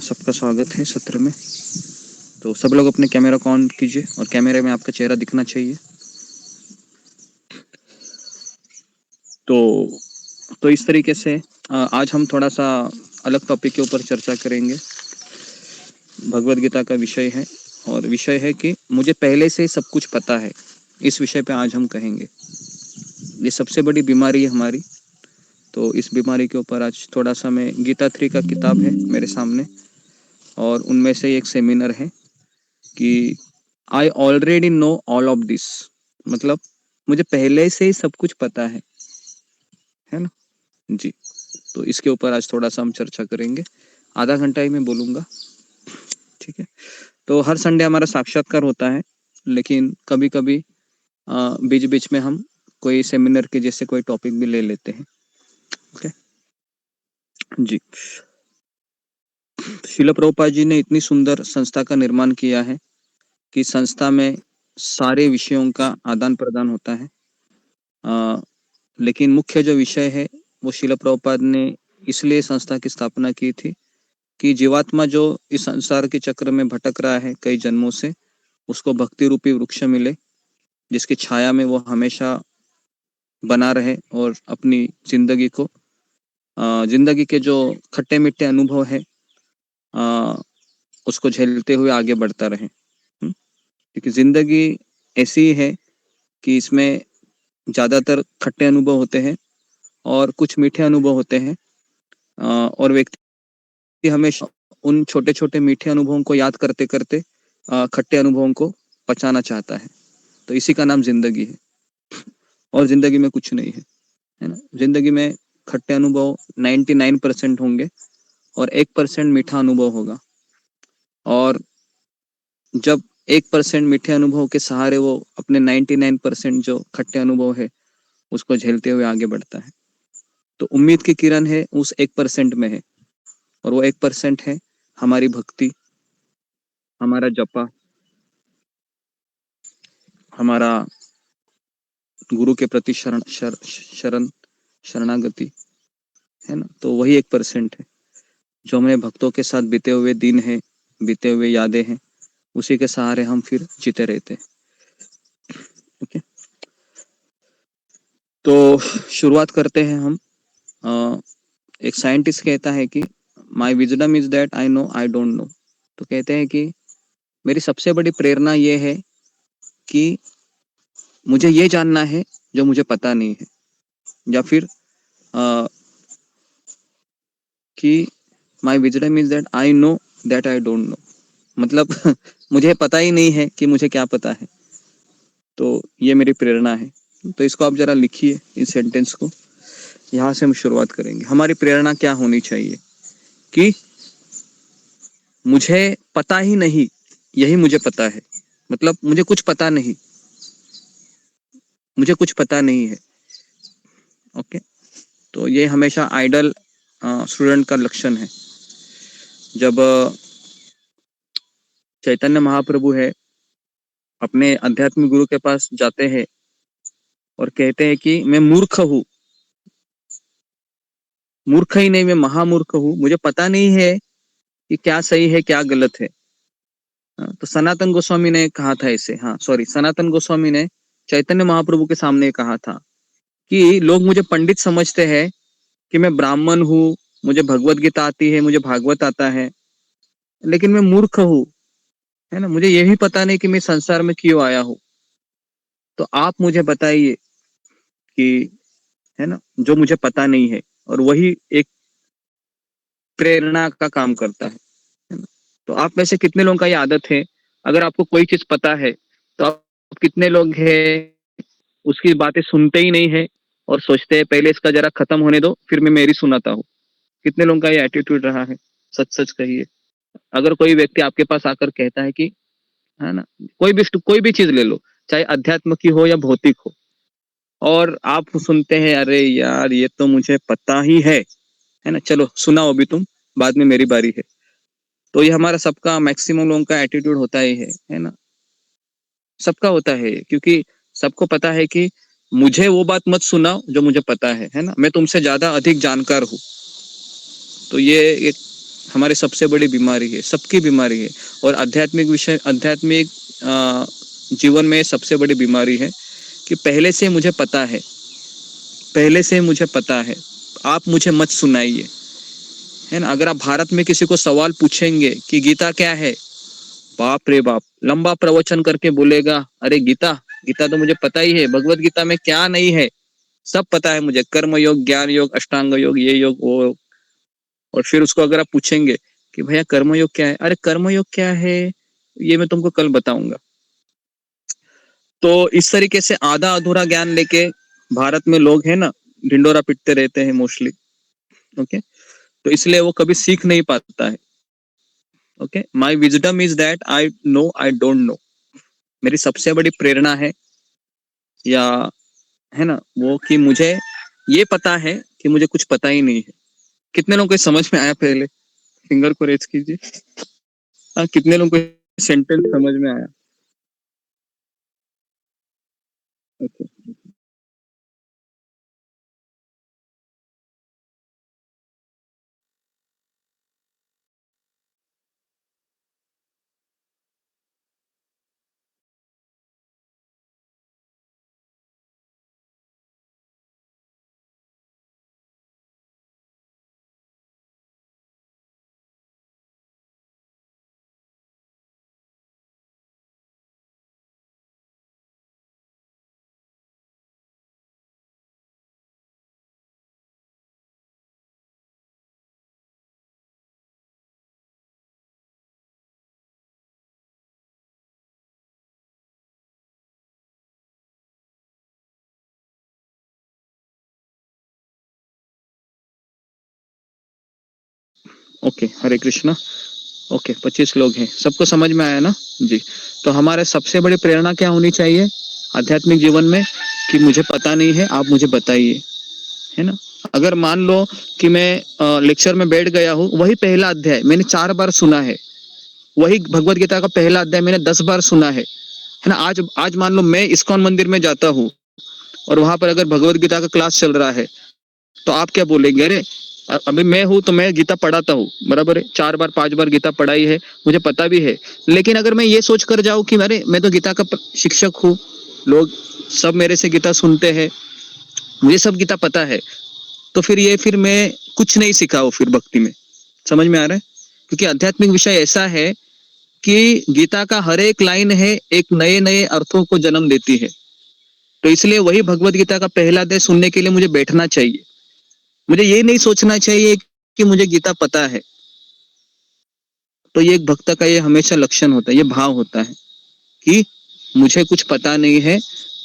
सबका स्वागत है सत्र में। तो सब लोग अपने कैमरा को ऑन कीजिए और कैमरे में आपका चेहरा दिखना चाहिए। तो इस तरीके से आज हम थोड़ा सा अलग टॉपिक के ऊपर चर्चा करेंगे। भगवत गीता का विषय है और विषय है कि मुझे पहले से सब कुछ पता है। इस विषय पे आज हम कहेंगे। ये सबसे बड़ी बीमारी है हमारी। तो इस बीमारी के ऊपर आज थोड़ा सा, मैं गीता 3 का किताब है मेरे सामने और उनमें से एक सेमिनार है कि I already know all of this, मतलब मुझे पहले से ही सब कुछ पता है ना जी। तो इसके ऊपर आज थोड़ा सा हम चर्चा करेंगे। आधा घंटा ही मैं बोलूँगा, ठीक है? तो हर संडे हमारा साक्षात्कार होता है, लेकिन कभी-कभी बीच-बीच में हम कोई सेमिनार के जैसे कोई टॉपिक भी ले लेते हैं, ओके? जी। श्रील प्रभुपाद जी ने इतनी सुंदर संस्था का निर्माण किया है कि संस्था में सारे विषयों का आदान-प्रदान होता है। लेकिन मुख्य जो विषय है वो श्रील प्रभुपाद ने इसलिए संस्था की स्थापना की थी कि जीवात्मा जो इस संसार के चक्र में भटक रहा है कई जन्मों से, उसको भक्ति रूपी वृक्ष मिले जिसकी छाया में वो हमेशा बना रहे और अपनी जिंदगी को, जिंदगी के जो खट्टे मीठे अनुभव है उसको झेलते हुए आगे बढ़ता रहे। क्योंकि जिंदगी ऐसी है कि इसमें ज़्यादातर खट्टे अनुभव होते हैं और कुछ मीठे अनुभव होते हैं। और व्यक्ति हमेशा उन छोटे-छोटे मीठे अनुभवों को याद करते-करते खट्टे अनुभवों को पचाना चाहता है। तो इसी का नाम ज़िंदगी है और ज़िंदगी में कुछ नहीं है ना? ज़िंदगी में खट्टे अनुभव 99% होंगे और 1% मीठा अनुभव होगा। और जब 1% मीठे अनुभव के सहारे वो अपने 99% जो खट्टे अनुभव है, उसको झेलते हुए आगे बढ़ता है। तो उम्मीद की किरण है उस 1% में है और वो 1% है हमारी भक्ति, हमारा जपा, हमारा गुरु के प्रति शरणागति, है ना? तो वही 1% है, जो हमारे भक्तों के साथ बीते हुए दिन हैं, बीते हुए यादें हैं, उसी के सहारे हम फिर जीते रहते हैं। ओके? तो शुरुआत करते हैं हम। एक साइंटिस्ट कहता है कि my wisdom is that I know I don't know. तो कहते हैं कि मेरी सबसे बड़ी प्रेरणा ये है कि मुझे ये जानना है जो मुझे पता नहीं है, या फिर कि my wisdom is that I know that I don't know. मतलब मुझे पता ही नहीं है कि मुझे क्या पता है। तो ये मेरी प्रेरणा है। तो इसको आप जरा लिखिए, इस सेंटेंस को। यहाँ से हम शुरुआत करेंगे। हमारी प्रेरणा क्या होनी चाहिए कि मुझे पता ही नहीं, यही मुझे पता है। मतलब मुझे कुछ पता नहीं, मुझे कुछ पता नहीं है। ओके? तो ये हमेशा आइडल स्टूडेंट का लक्षण है। जब चैतन्य महाप्रभु है अपने आध्यात्मिक गुरु के पास जाते हैं और कहते हैं कि मैं मूर्ख हूँ, मूर्ख ही नहीं मैं महामूर्ख हूँ, मुझे पता नहीं है कि क्या सही है क्या गलत है। तो सनातन गोस्वामी ने कहा था इसे, सनातन गोस्वामी ने चैतन्य महाप्रभु के सामने कहा था कि लोग मुझे पंडित समझते हैं कि मैं ब्राह्मण हूँ, मुझे भगवत गीता आती है, मुझे भागवत आता है, लेकिन मैं मूर्ख हूँ, है ना? मुझे ये भी पता नहीं कि मैं संसार में क्यों आया हूँ। तो आप मुझे बताइए कि, है ना, जो मुझे पता नहीं है। और वही एक प्रेरणा का काम करता है ना? तो आप में से कितने लोगों का ये आदत है, अगर आपको कोई चीज पता है तो आप कितने लोग हैं उसकी बातें सुनते ही नहीं है और सोचते हैं पहले इसका जरा खत्म होने दो फिर मैं मेरी सुनाता हूँ। कितने लोगों का ये एटीट्यूड रहा है? सच सच कहिए। अगर कोई व्यक्ति आपके पास आकर कहता है कि, है ना, कोई भी चीज ले लो, चाहे अध्यात्म की हो या भौतिक हो, और आप सुनते हैं अरे यार ये तो मुझे पता ही है ना, चलो सुनाओ अभी तुम, बाद में मेरी बारी है। तो ये हमारा सबका, मैक्सिमम लोगों का एटीट्यूड होता ही है ना? सबका होता है, क्योंकि सबको पता है कि मुझे वो बात मत सुनाओ जो मुझे पता है ना? मैं तुमसे ज्यादा अधिक जानकार हूँ। तो ये एक हमारी सबसे बड़ी बीमारी है, सबकी बीमारी है। और आध्यात्मिक जीवन में सबसे बड़ी बीमारी है कि पहले से मुझे पता है, पहले से मुझे पता है, आप मुझे मत सुनाइए, है ना? अगर आप भारत में किसी को सवाल पूछेंगे कि गीता क्या है, बाप रे बाप, लंबा प्रवचन करके बोलेगा अरे गीता, गीता तो मुझे पता ही है, भगवत गीता में क्या नहीं है सब पता है मुझे, कर्म योग, ज्ञान योग, अष्टांग योग, ये योग वो। और फिर उसको अगर आप पूछेंगे कि भैया कर्मयोग क्या है, अरे कर्मयोग क्या है ये मैं तुमको कल बताऊंगा। तो इस तरीके से आधा अधूरा ज्ञान लेके भारत में लोग हैं ना, ढिंडोरा पिटते रहते हैं मोस्टली। ओके? तो इसलिए वो कभी सीख नहीं पाता है। Okay? My wisdom is that I know I don't no. मेरी सबसे बड़ी प्रेरणा है, या, है ना, वो कि मुझे ये पता है कि मुझे कुछ पता ही नहीं है। कितने लोगों को समझ में आया? पहले फिंगर को रेज कीजिए। कितने लोगों को सेंटेंस समझ में आया? ओके। ओके, हरे कृष्णा। ओके, 25 लोग हैं, सबको समझ में आया ना जी। तो हमारे सबसे बड़ी प्रेरणा क्या होनी चाहिए आध्यात्मिक जीवन में कि मुझे पता नहीं है, आप मुझे बताइए, है ना। अगर मान लो कि मैं लेक्चर में बैठ गया हूँ, वही पहला अध्याय मैंने 4 बार सुना है, वही भगवत गीता का पहला अध्याय मैंने 10 बार सुना है ना। आज मान लो मैं इस्कॉन मंदिर में जाता हूँ और वहां पर अगर भगवत गीता का क्लास चल रहा है, तो आप क्या बोलेंगे, अरे अभी मैं हूं तो मैं गीता पढ़ाता हूँ, बराबर है, 4 बार 5 बार गीता पढ़ाई है, मुझे पता भी है। लेकिन अगर मैं ये सोच कर जाऊं कि अरे मैं तो गीता का शिक्षक हूँ, लोग सब मेरे से गीता सुनते हैं, मुझे सब गीता पता है, तो फिर मैं कुछ नहीं सीखा हूँ फिर भक्ति में। समझ में आ रहा है? क्योंकि आध्यात्मिक विषय ऐसा है कि गीता का हर एक लाइन है एक नए नए अर्थों को जन्म देती है। तो इसलिए वही भगवत गीता का पहला अध्याय सुनने के लिए मुझे बैठना चाहिए। मुझे ये नहीं सोचना चाहिए कि मुझे गीता पता है। तो ये एक भक्त का ये हमेशा लक्षण होता है, ये भाव होता है कि मुझे कुछ पता नहीं है,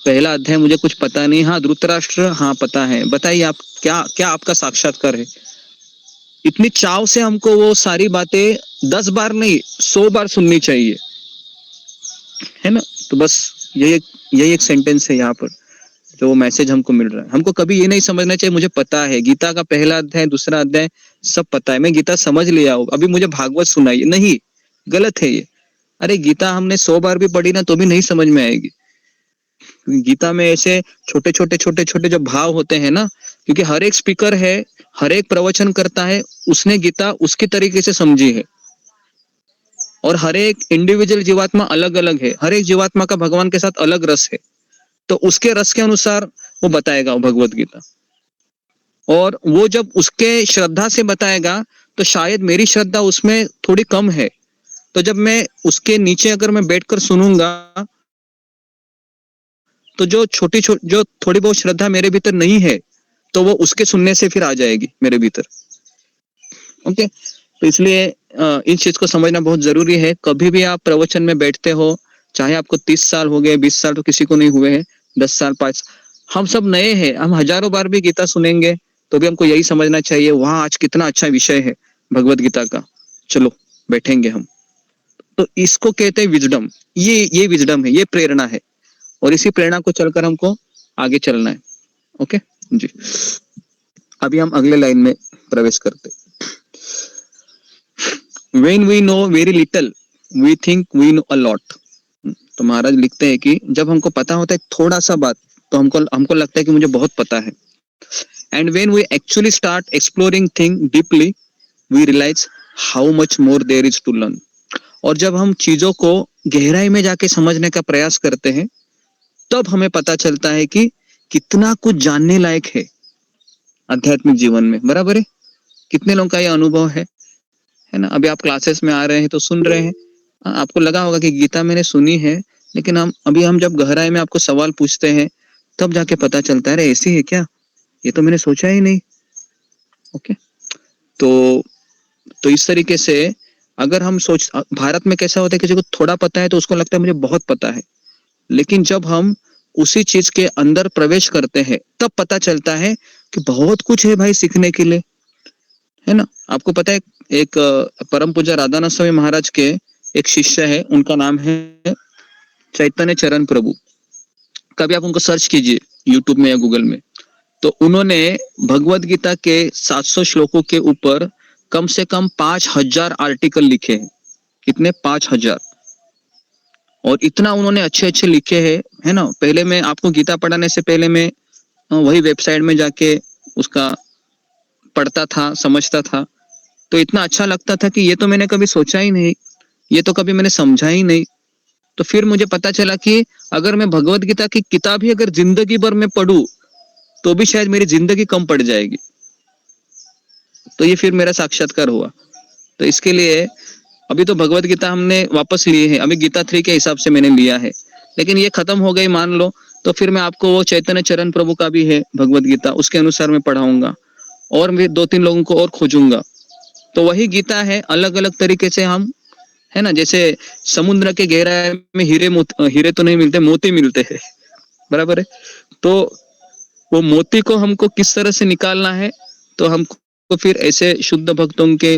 पहला अध्याय मुझे कुछ पता नहीं। हाँ धृतराष्ट्र, हाँ पता है, बताइए आप क्या क्या आपका साक्षात्कार है। इतनी चाव से हमको वो सारी बातें 10 बार नहीं 100 बार सुननी चाहिए, है ना। तो बस यही एक सेंटेंस है यहाँ पर जो मैसेज हमको मिल रहा है। हमको कभी ये नहीं समझना चाहिए मुझे पता है, गीता का पहला अध्याय दूसरा अध्याय सब पता है, मैं गीता समझ लिया हूँ, अभी मुझे भागवत सुनाइए, नहीं, गलत है ये। अरे गीता हमने 100 बार भी पढ़ी ना तो भी नहीं समझ में आएगी। गीता में ऐसे छोटे छोटे जो भाव होते हैं ना, क्योंकि हर एक स्पीकर है, हर एक प्रवचन करता है, उसने गीता उसकी तरीके से समझी है, और हर एक इंडिविजुअल जीवात्मा अलग अलग है, हर एक जीवात्मा का भगवान के साथ अलग रस है, तो उसके रस के अनुसार वो बताएगा भगवत गीता। और वो जब उसके श्रद्धा से बताएगा तो शायद मेरी श्रद्धा उसमें थोड़ी कम है, तो जब मैं उसके नीचे अगर मैं बैठकर सुनूंगा तो जो थोड़ी बहुत श्रद्धा मेरे भीतर नहीं है तो वो उसके सुनने से फिर आ जाएगी मेरे भीतर। ओके, तो इसलिए इस चीज को समझना बहुत जरूरी है। कभी भी आप प्रवचन में बैठते हो, चाहे आपको 30 साल हो गए, 20 साल तो किसी को नहीं हुए हैं, 10 साल 5, हम सब नए हैं, हम हजारों बार भी गीता सुनेंगे तो भी हमको यही समझना चाहिए वहां आज कितना अच्छा विषय है भगवत गीता का, चलो बैठेंगे हम। तो इसको कहते हैं विजडम, ये विजडम है, ये प्रेरणा है, और इसी प्रेरणा को चलकर हमको आगे चलना है। ओके जी, अभी हम अगले लाइन में प्रवेश करते। When we know very little, we think we know a lot. तो महाराज लिखते हैं कि जब हमको पता होता है थोड़ा सा बात तो हमको लगता है कि मुझे बहुत पता है। And when we actually start exploring things deeply, we realize how much more there is to learn. और जब हम चीजों को गहराई में जाके समझने का प्रयास करते हैं तब हमें पता चलता है कि कितना कुछ जानने लायक है आध्यात्मिक जीवन में, बराबर है। कितने लोगों का यह अनुभव है ना। अभी आप क्लासेस में आ रहे हैं तो सुन रहे हैं, आपको लगा होगा कि गीता मैंने सुनी है, लेकिन हम जब गहराई में आपको सवाल पूछते हैं तब जाके पता चलता है अरे ऐसी है क्या, ये तो मैंने सोचा ही नहीं। ओके, तो इस तरीके से अगर हम भारत में कैसा होता है, किसी को थोड़ा पता है तो उसको लगता है मुझे बहुत पता है, लेकिन जब हम उसी चीज के अंदर प्रवेश करते हैं तब पता चलता है कि बहुत कुछ है भाई सीखने के लिए, है ना। आपको पता है एक परम पूज्य राधानाथ स्वामी महाराज के एक शिष्य है, उनका नाम है चैतन्य चरण प्रभु। कभी आप उनको सर्च कीजिए यूट्यूब में या गूगल में, तो उन्होंने भगवत गीता के 700 श्लोकों के ऊपर कम से कम 5000 आर्टिकल लिखे हैं। कितने? 5000। और इतना उन्होंने अच्छे लिखे हैं, है ना। पहले मैं आपको गीता पढ़ाने से पहले मैं वही वेबसाइट में जाके उसका पढ़ता था, समझता था, तो इतना अच्छा लगता था कि ये तो मैंने कभी सोचा ही नहीं, ये तो कभी मैंने समझा ही नहीं। तो फिर मुझे पता चला कि अगर मैं भगवत गीता की किताब ही अगर जिंदगी भर में पढूं तो भी शायद मेरी जिंदगी कम पड़ जाएगी। तो ये फिर मेरा साक्षात्कार हुआ। तो इसके लिए अभी तो भगवत गीता हमने वापस लिए है, अभी गीता 3 के हिसाब से मैंने लिया है, लेकिन ये खत्म हो गई मान लो, तो फिर मैं आपको वो चैतन्य चरण प्रभु का भी है भगवत गीता, उसके अनुसार मैं पढ़ाऊंगा और मैं 2-3 लोगों को और खोजूंगा। तो वही गीता है, अलग अलग तरीके से हम, है ना, जैसे समुद्र के गहराई में हीरे तो नहीं मिलते, मोती मिलते हैं, बराबर है। तो वो मोती को हमको किस तरह से निकालना है, तो हमको फिर ऐसे शुद्ध भक्तों के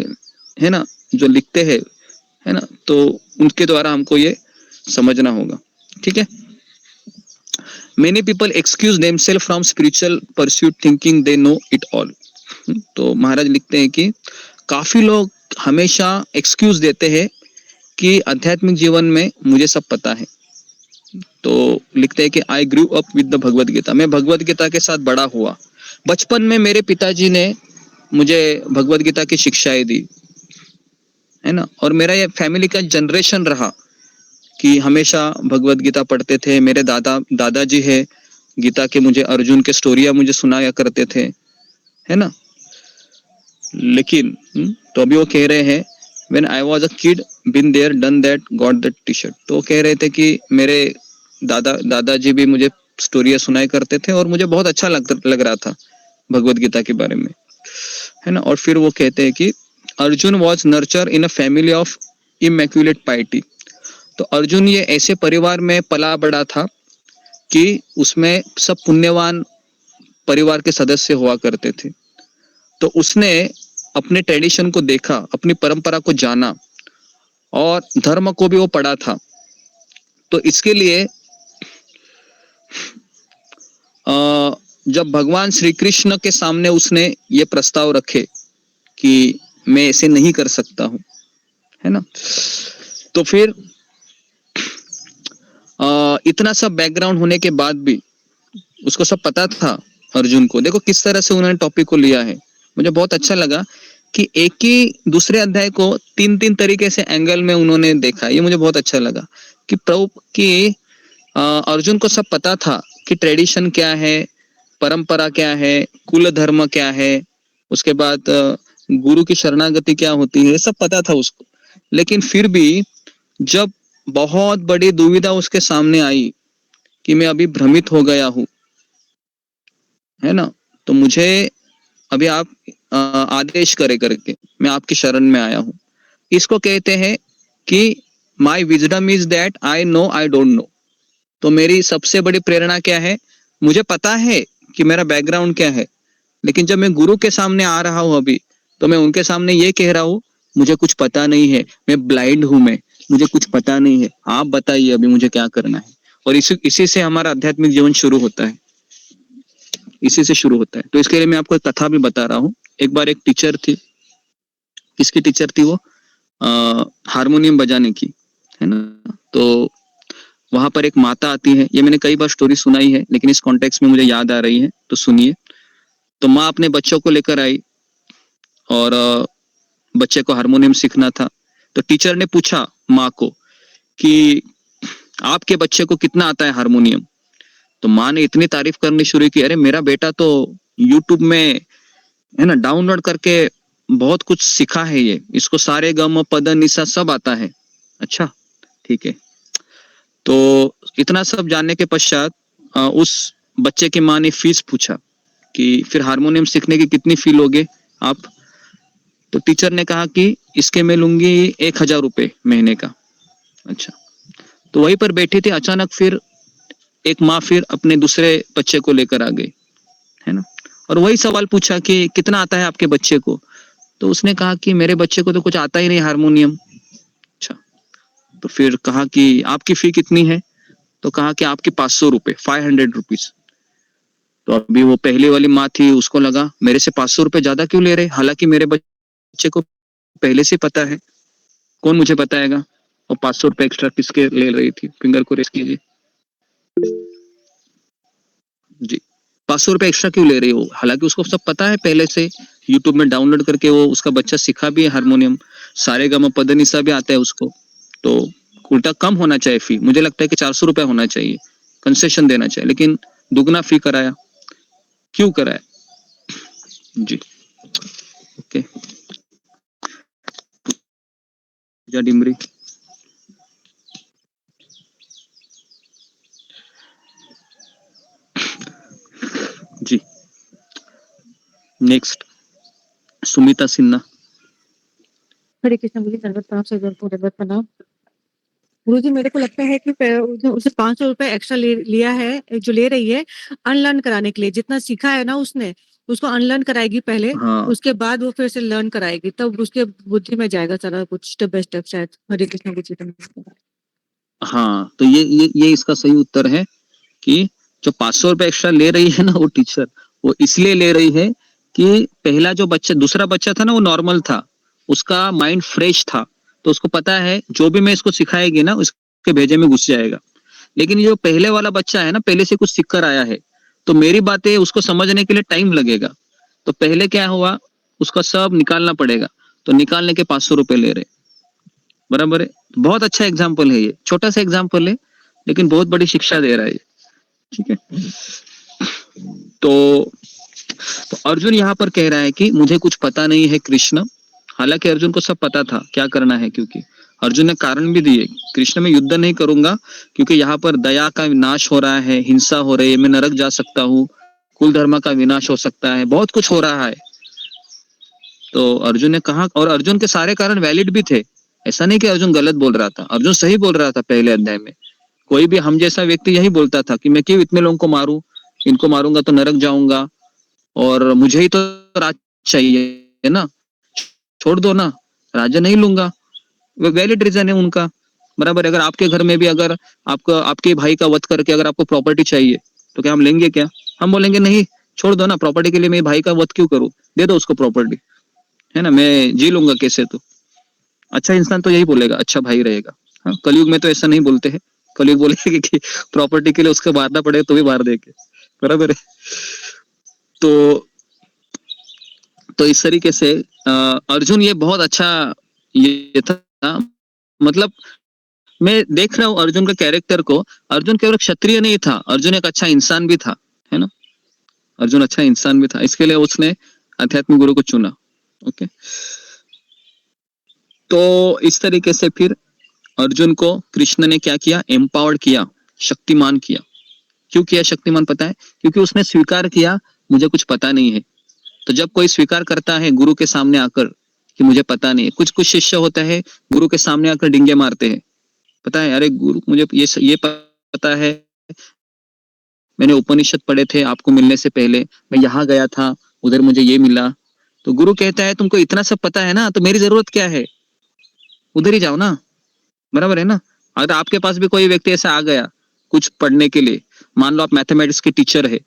है ना, जो लिखते हैं, है ना, तो उनके द्वारा हमको ये समझना होगा, ठीक है। Many people excuse themselves from spiritual pursuit thinking they know it all. तो महाराज लिखते हैं कि काफी लोग हमेशा एक्सक्यूज देते हैं कि आध्यात्मिक जीवन में मुझे सब पता है। तो लिखते हैं कि I grew up with the Bhagavad Gita, मैं भगवद गीता के साथ बड़ा हुआ। बचपन में मेरे पिताजी ने मुझे भगवद गीता की शिक्षाएं दी, है ना, और मेरा ये फैमिली का जनरेशन रहा कि हमेशा भगवद गीता पढ़ते थे। मेरे दादाजी है, गीता के मुझे अर्जुन के स्टोरिया मुझे सुनाया करते थे, है ना। लेकिन तो अभी वो कह रहे हैं when I was a kid been there done that got that T shirt. तो वो कह रहे थे कि मेरे दादाजी भी मुझे स्टोरिया सुनाया करते थे और मुझे बहुत अच्छा लग रहा था भगवद गीता के बारे में, है ना। और फिर वो कहते हैं कि Arjun was nurture in a family of immaculate piety. तो अर्जुन ये ऐसे परिवार में पला बड़ा था कि उसमें सब पुण्यवान परिवार के सदस्य हुआ करते थे। तो उसने अपने ट्रेडिशन को देखा, अपनी परंपरा को जाना और धर्म को भी वो पढ़ा था। तो इसके लिए जब भगवान श्री कृष्ण के सामने उसने ये प्रस्ताव रखे कि मैं ऐसे नहीं कर सकता हूं, है ना, तो फिर इतना सब बैकग्राउंड होने के बाद भी उसको सब पता था अर्जुन को। देखो किस तरह से उन्होंने टॉपिक को लिया है। मुझे बहुत अच्छा लगा कि एक ही दूसरे अध्याय को तीन तरीके से एंगल में उन्होंने देखा। ये मुझे बहुत अच्छा लगा कि प्रभु की अर्जुन को सब पता था कि ट्रेडिशन क्या है, परंपरा क्या है, कुल धर्म क्या है, उसके बाद गुरु की शरणागति क्या होती है, सब पता था उसको। लेकिन फिर भी जब बहुत बड़ी दुविधा उसके सामने आई कि मैं अभी भ्रमित हो गया हूं, है ना, तो मुझे अभी आप आदेश करे करके मैं आपकी शरण में आया हूं। इसको कहते हैं कि my wisdom is that I know I don't know. तो मेरी सबसे बड़ी प्रेरणा क्या है, मुझे पता है कि मेरा बैकग्राउंड क्या है, लेकिन जब मैं गुरु के सामने आ रहा हूं अभी, तो मैं उनके सामने ये कह रहा हूं मुझे कुछ पता नहीं है, मैं ब्लाइंड हूं, मैं मुझे कुछ पता नहीं है, आप बताइए अभी मुझे क्या करना है। और इसी से हमारा आध्यात्मिक जीवन शुरू होता है, इसी से शुरू होता है। तो इसके लिए मैं आपको एक कथा भी बता रहा हूँ। एक बार एक टीचर थी, किसकी टीचर थी वो, हारमोनियम बजाने की, है ना। तो वहां पर एक माता आती है, ये मैंने कई बार स्टोरी सुनाई है लेकिन इस कॉन्टेक्स्ट में मुझे याद आ रही है, तो सुनिए। तो माँ अपने बच्चों को लेकर आई और बच्चे को हारमोनियम सीखना था। तो टीचर ने पूछा माँ को कि आपके बच्चे को कितना आता है हारमोनियम। तो माँ ने इतनी तारीफ करनी शुरू की, अरे मेरा बेटा तो यूट्यूब में, है ना, डाउनलोड करके बहुत कुछ सीखा है, ये इसको सारे गम पद निसा सब आता है। अच्छा ठीक है। तो इतना सब जानने के पश्चात उस बच्चे की माँ ने फीस पूछा कि फिर हारमोनियम सीखने की कितनी फी लोगे आप। तो टीचर ने कहा कि इसके मैं लूंगी 1000 रुपए महीने का। अच्छा, तो वहीं पर बैठी थी, अचानक फिर एक माँ फिर अपने दूसरे बच्चे को लेकर आ गई, है ना, और वही सवाल पूछा कि कितना आता है आपके बच्चे को। तो उसने कहा कि मेरे बच्चे को तो कुछ आता ही नहीं हारमोनियम। अच्छा, तो फिर कहा कि आपकी फी कितनी है। तो कहा कि आपकी 500 रुपए, 500 रुपीज। तो अभी वो पहली वाली माँ थी, उसको लगा मेरे से 500 रुपए ज्यादा क्यों ले रहे, हालांकि मेरे बच्चे को पहले से पता है, कौन मुझे बताएगा। और 500 रुपए एक्स्ट्रा किसके ले रही थी, फिंगर को रेस कीजिए जी। 500 रुपए एक्स्ट्रा क्यों ले रही हो, हालांकि उसको सब पता है पहले से, यूट्यूब में डाउनलोड करके वो उसका बच्चा सिखा भी है हारमोनियम, सारे गम पद निसा भी आता है उसको। तो उल्टा कम होना चाहिए फी, मुझे लगता है कि 400 रुपए होना चाहिए, कंसेशन देना चाहिए, लेकिन दुगना फी कराया, क्यों कराया जी। ओके, पूजा डिमरी। जी नेक्स्ट सुमिता सिन्हा। हरे कृष्ण गुरु जी, दंडवत प्रणाम, से दंडवत प्रणाम। गुरु जी, मेरे को लगता है कि उसे 500 रुपए एक्स्ट्रा लिया है, जो ले रही है अनलर्न कराने के लिए। जितना सीखा है ना उसने, उसको अनलर्न कराएगी पहले, हाँ उसके बाद वो फिर से लर्न कराएगी, तब उसके बुद्धि में जाएगा सारा कुछ स्टेप बाय स्टेप शायद। हरे कृष्ण गुरु जी धन्यवाद। हाँ, तो ये इसका सही उत्तर है कि जो 500 रुपए एक्स्ट्रा ले रही है ना वो टीचर, वो इसलिए ले रही है कि पहला जो बच्चा, दूसरा बच्चा था ना, वो नॉर्मल था, उसका माइंड फ्रेश था, तो उसको पता है जो भी मैं इसको सिखाएगी ना उसके भेजे में घुस जाएगा। लेकिन ये जो पहले वाला बच्चा है ना, पहले से कुछ सीख कर आया है, तो मेरी बातें उसको समझने के लिए टाइम लगेगा, तो पहले क्या हुआ, उसका सब निकालना पड़ेगा, तो निकालने के 500 रुपए ले रहे, बराबर है। बहुत अच्छा एग्जाम्पल है, ये छोटा सा एग्जाम्पल है लेकिन बहुत बड़ी शिक्षा दे रहा है ये, ठीक है। तो अर्जुन यहाँ पर कह रहा है कि मुझे कुछ पता नहीं है कृष्ण, हालांकि अर्जुन को सब पता था क्या करना है, क्योंकि अर्जुन ने कारण भी दिए, कृष्ण में युद्ध नहीं करूंगा क्योंकि यहाँ पर दया का विनाश हो रहा है, हिंसा हो रही है, मैं नरक जा सकता हूँ, कुल धर्म का विनाश हो सकता है, बहुत कुछ हो रहा है। तो अर्जुन ने कहा, और अर्जुन के सारे कारण वैलिड भी थे, ऐसा नहीं कि अर्जुन गलत बोल रहा था, अर्जुन सही बोल रहा था। पहले अध्याय में कोई भी हम जैसा व्यक्ति यही बोलता था कि मैं क्यों इतने लोगों को मारूं, इनको मारूंगा तो नरक जाऊंगा, और मुझे ही तो राज चाहिए है ना, छोड़ दो ना, राज्य नहीं लूंगा। वैलिड रीजन है उनका, बराबर। अगर आपके घर में भी अगर आपको आपके भाई का वध करके अगर आपको प्रॉपर्टी चाहिए तो क्या हम लेंगे? क्या हम बोलेंगे नहीं, छोड़ दो ना, प्रॉपर्टी के लिए मैं भाई का वध क्यों करूं, दे दो उसको प्रॉपर्टी, है ना, मैं जी लूंगा कैसे। तो अच्छा इंसान तो यही बोलेगा, अच्छा भाई रहेगा। हाँ, कलयुग में तो ऐसा नहीं बोलते हैं, कलयुग बोलेंगे कि प्रॉपर्टी के लिए उसको मारना पड़ेगा तो भी मार देंगे, बराबर है। तो इस तरीके से अर्जुन ये बहुत अच्छा ये था, मतलब मैं देख रहा हूँ अर्जुन का कैरेक्टर को, अर्जुन केवल क्षत्रिय नहीं था, अर्जुन एक अच्छा इंसान भी था, है ना, अर्जुन अच्छा इंसान भी था, इसके लिए उसने आध्यात्मिक गुरु को चुना। ओके, तो इस तरीके से फिर अर्जुन को कृष्ण ने क्या किया, एम्पावर्ड किया, शक्तिमान किया। क्यों किया शक्तिमान पता है? क्योंकि उसने स्वीकार किया मुझे कुछ पता नहीं है। तो जब कोई स्वीकार करता है गुरु के सामने आकर कि मुझे पता नहीं है, कुछ कुछ शिष्य होता है गुरु के सामने आकर डिंगे मारते हैं, पता है, अरे गुरु मुझे ये पता है, मैंने उपनिषद पढ़े थे आपको मिलने से पहले, मैं यहाँ गया था, उधर मुझे ये मिला। तो गुरु कहता है तुमको इतना सब पता है ना, तो मेरी जरूरत क्या है, उधर ही जाओ ना, बराबर है ना। अगर आपके पास भी कोई व्यक्ति ऐसा आ गया कुछ पढ़ने के लिए, मान लो आप मैथमेटिक्स के टीचर है,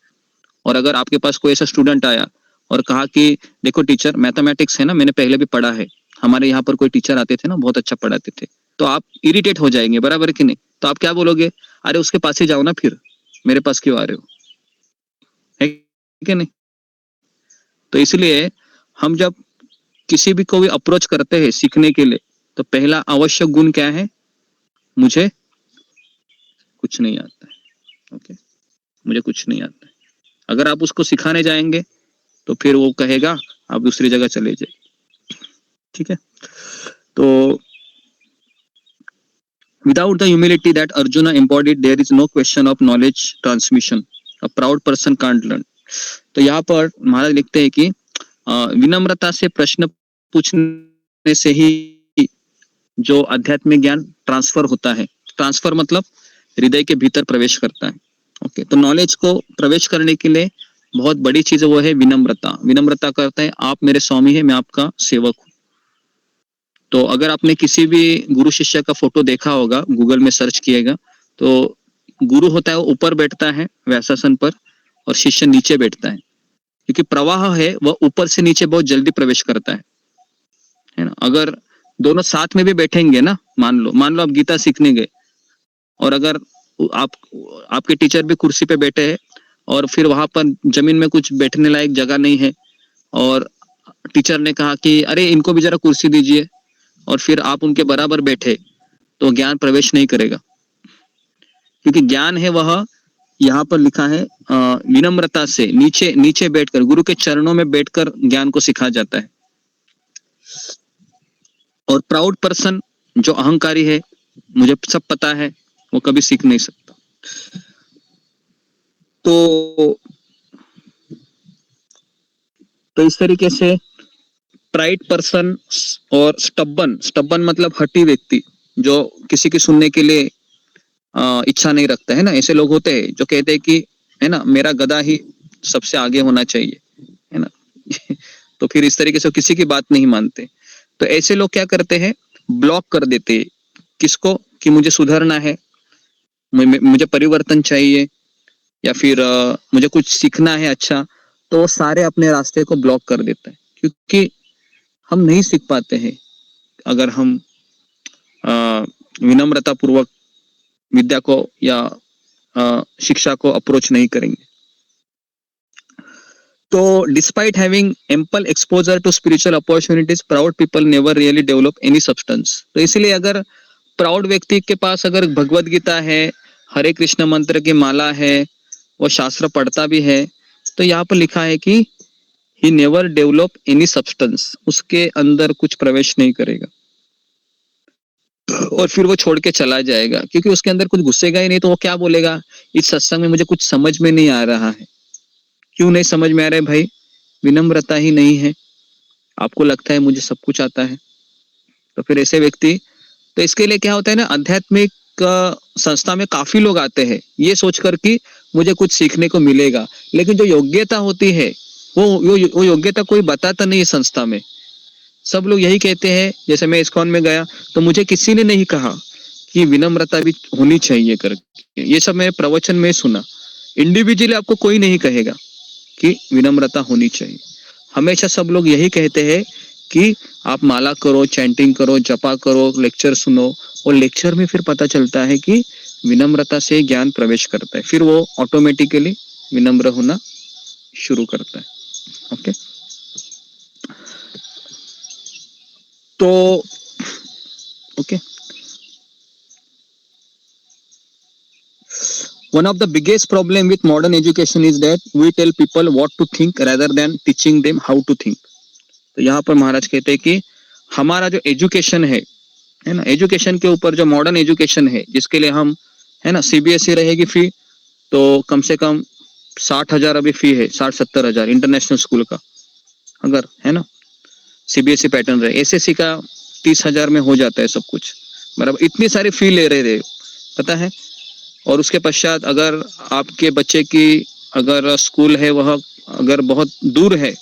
और अगर आपके पास कोई ऐसा स्टूडेंट आया और कहा कि देखो टीचर मैथमेटिक्स है ना, मैंने पहले भी पढ़ा है, हमारे यहाँ पर कोई टीचर आते थे ना बहुत अच्छा पढ़ाते थे, तो आप इरिटेट हो जाएंगे, बराबर कि नहीं। तो आप क्या बोलोगे, अरे उसके पास ही जाओ ना, फिर मेरे पास क्यों आ रहे हो, है कि नहीं। तो इसलिए हम जब किसी भी को भी अप्रोच करते हैं सीखने के लिए, तो पहला आवश्यक गुण क्या है, मुझे कुछ नहीं आता है। ओके, मुझे कुछ नहीं आता है। अगर आप उसको सिखाने जाएंगे तो फिर वो कहेगा आप दूसरी जगह चले जाइए, ठीक है। तो without the humility that Arjuna embodied, there is no question of knowledge transmission. A proud person can't learn. तो यहाँ पर महाराज लिखते हैं कि विनम्रता से प्रश्न पूछने से ही जो आध्यात्मिक ज्ञान ट्रांसफर होता है, ट्रांसफर मतलब हृदय के भीतर प्रवेश करता है। ओके, तो नॉलेज को प्रवेश करने के लिए बहुत बड़ी चीज वो है विनम्रता। विनम्रता करता है आप मेरे स्वामी है, मैं आपका सेवक हूँ। तो अगर आपने किसी भी गुरु शिष्य का फोटो देखा होगा, गूगल में सर्च किएगा, तो गुरु होता है वो ऊपर बैठता है व्यासासन पर और शिष्य नीचे बैठता है, क्योंकि प्रवाह है वह ऊपर से नीचे बहुत जल्दी प्रवेश करता है ना। अगर दोनों साथ में भी बैठेंगे ना, मान लो आप गीता सीखने गए और अगर आपके टीचर भी कुर्सी पे बैठे हैं और फिर वहां पर जमीन में कुछ बैठने लायक जगह नहीं है, और टीचर ने कहा कि अरे इनको भी जरा कुर्सी दीजिए, और फिर आप उनके बराबर बैठे, तो ज्ञान प्रवेश नहीं करेगा। क्योंकि ज्ञान है वह, यहाँ पर लिखा है विनम्रता से नीचे बैठकर, गुरु के चरणों में बैठकर ज्ञान को सिखाया जाता है। और प्राउड पर्सन जो अहंकारी है, मुझे सब पता है, वो कभी सीख नहीं सकता। तो इस तरीके से प्राइड पर्सन और स्टब्बन मतलब हठी व्यक्ति, जो किसी की सुनने के लिए इच्छा नहीं रखता है ना, ऐसे लोग होते हैं जो कहते हैं कि है ना मेरा गधा ही सबसे आगे होना चाहिए, है तो फिर इस तरीके से वो किसी की बात नहीं मानते। तो ऐसे लोग क्या करते हैं, ब्लॉक कर देते हैं किसको, कि मुझे सुधरना है, मुझे परिवर्तन चाहिए, या फिर मुझे कुछ सीखना है अच्छा, तो वो सारे अपने रास्ते को ब्लॉक कर देता है, क्योंकि हम नहीं सीख पाते हैं अगर हम विनम्रता पूर्वक विद्या को या शिक्षा को अप्रोच नहीं करेंगे। तो despite having ample exposure to spiritual opportunities, proud people never really develop any substance. तो इसलिए अगर प्राउड व्यक्ति के पास अगर भगवत गीता है, हरे कृष्ण मंत्र की माला है, वो शास्त्र पढ़ता भी है, तो यहाँ पर लिखा है कि he never develop any substance, उसके अंदर कुछ प्रवेश नहीं करेगा और फिर वो छोड़ के चला जाएगा, क्योंकि उसके अंदर कुछ घुसेगा ही नहीं। तो वो क्या बोलेगा, इस सत्संग में मुझे कुछ समझ में नहीं आ रहा है। क्यों नहीं समझ में आ रहा है भाई? विनम्रता ही नहीं है, आपको लगता है मुझे सब कुछ आता है। तो फिर ऐसे व्यक्ति, तो इसके लिए क्या होता है ना, आध्यात्मिक संस्था में काफी लोग आते हैं ये सोचकर कि मुझे कुछ सीखने को मिलेगा, लेकिन जो योग्यता होती है वो योग्यता कोई बताता नहीं है संस्था में। सब लोग यही कहते हैं, जैसे मैं इस्कॉन में गया तो मुझे किसी ने नहीं कहा कि विनम्रता भी होनी चाहिए करके, ये सब मैं प्रवचन में सुना। इंडिविजुअली आपको कोई नहीं कहेगा कि विनम्रता होनी चाहिए। हमेशा सब लोग यही कहते हैं कि आप माला करो, चैंटिंग करो, जपा करो, लेक्चर सुनो, और लेक्चर में फिर पता चलता है कि विनम्रता से ज्ञान प्रवेश करता है, फिर वो ऑटोमेटिकली विनम्र होना शुरू करता है। ओके, तो okay, one of the biggest problem with modern education is that we tell people what to think rather than teaching them how to think। तो यहाँ पर महाराज कहते हैं कि हमारा जो एजुकेशन है ना, एजुकेशन के ऊपर जो मॉडर्न एजुकेशन है, जिसके लिए हम, है ना, सीबीएसई रहेगी फी तो कम से कम 60,000 अभी फी है, 60-70,000 इंटरनेशनल स्कूल का, अगर है ना सीबीएसई पैटर्न रहे। एसएससी का 30,000 में हो जाता है सब कुछ, बराबर इतनी सारी फी ले रहे थे, पता है। और उसके पश्चात अगर आपके बच्चे की अगर स्कूल है वह अगर बहुत दूर है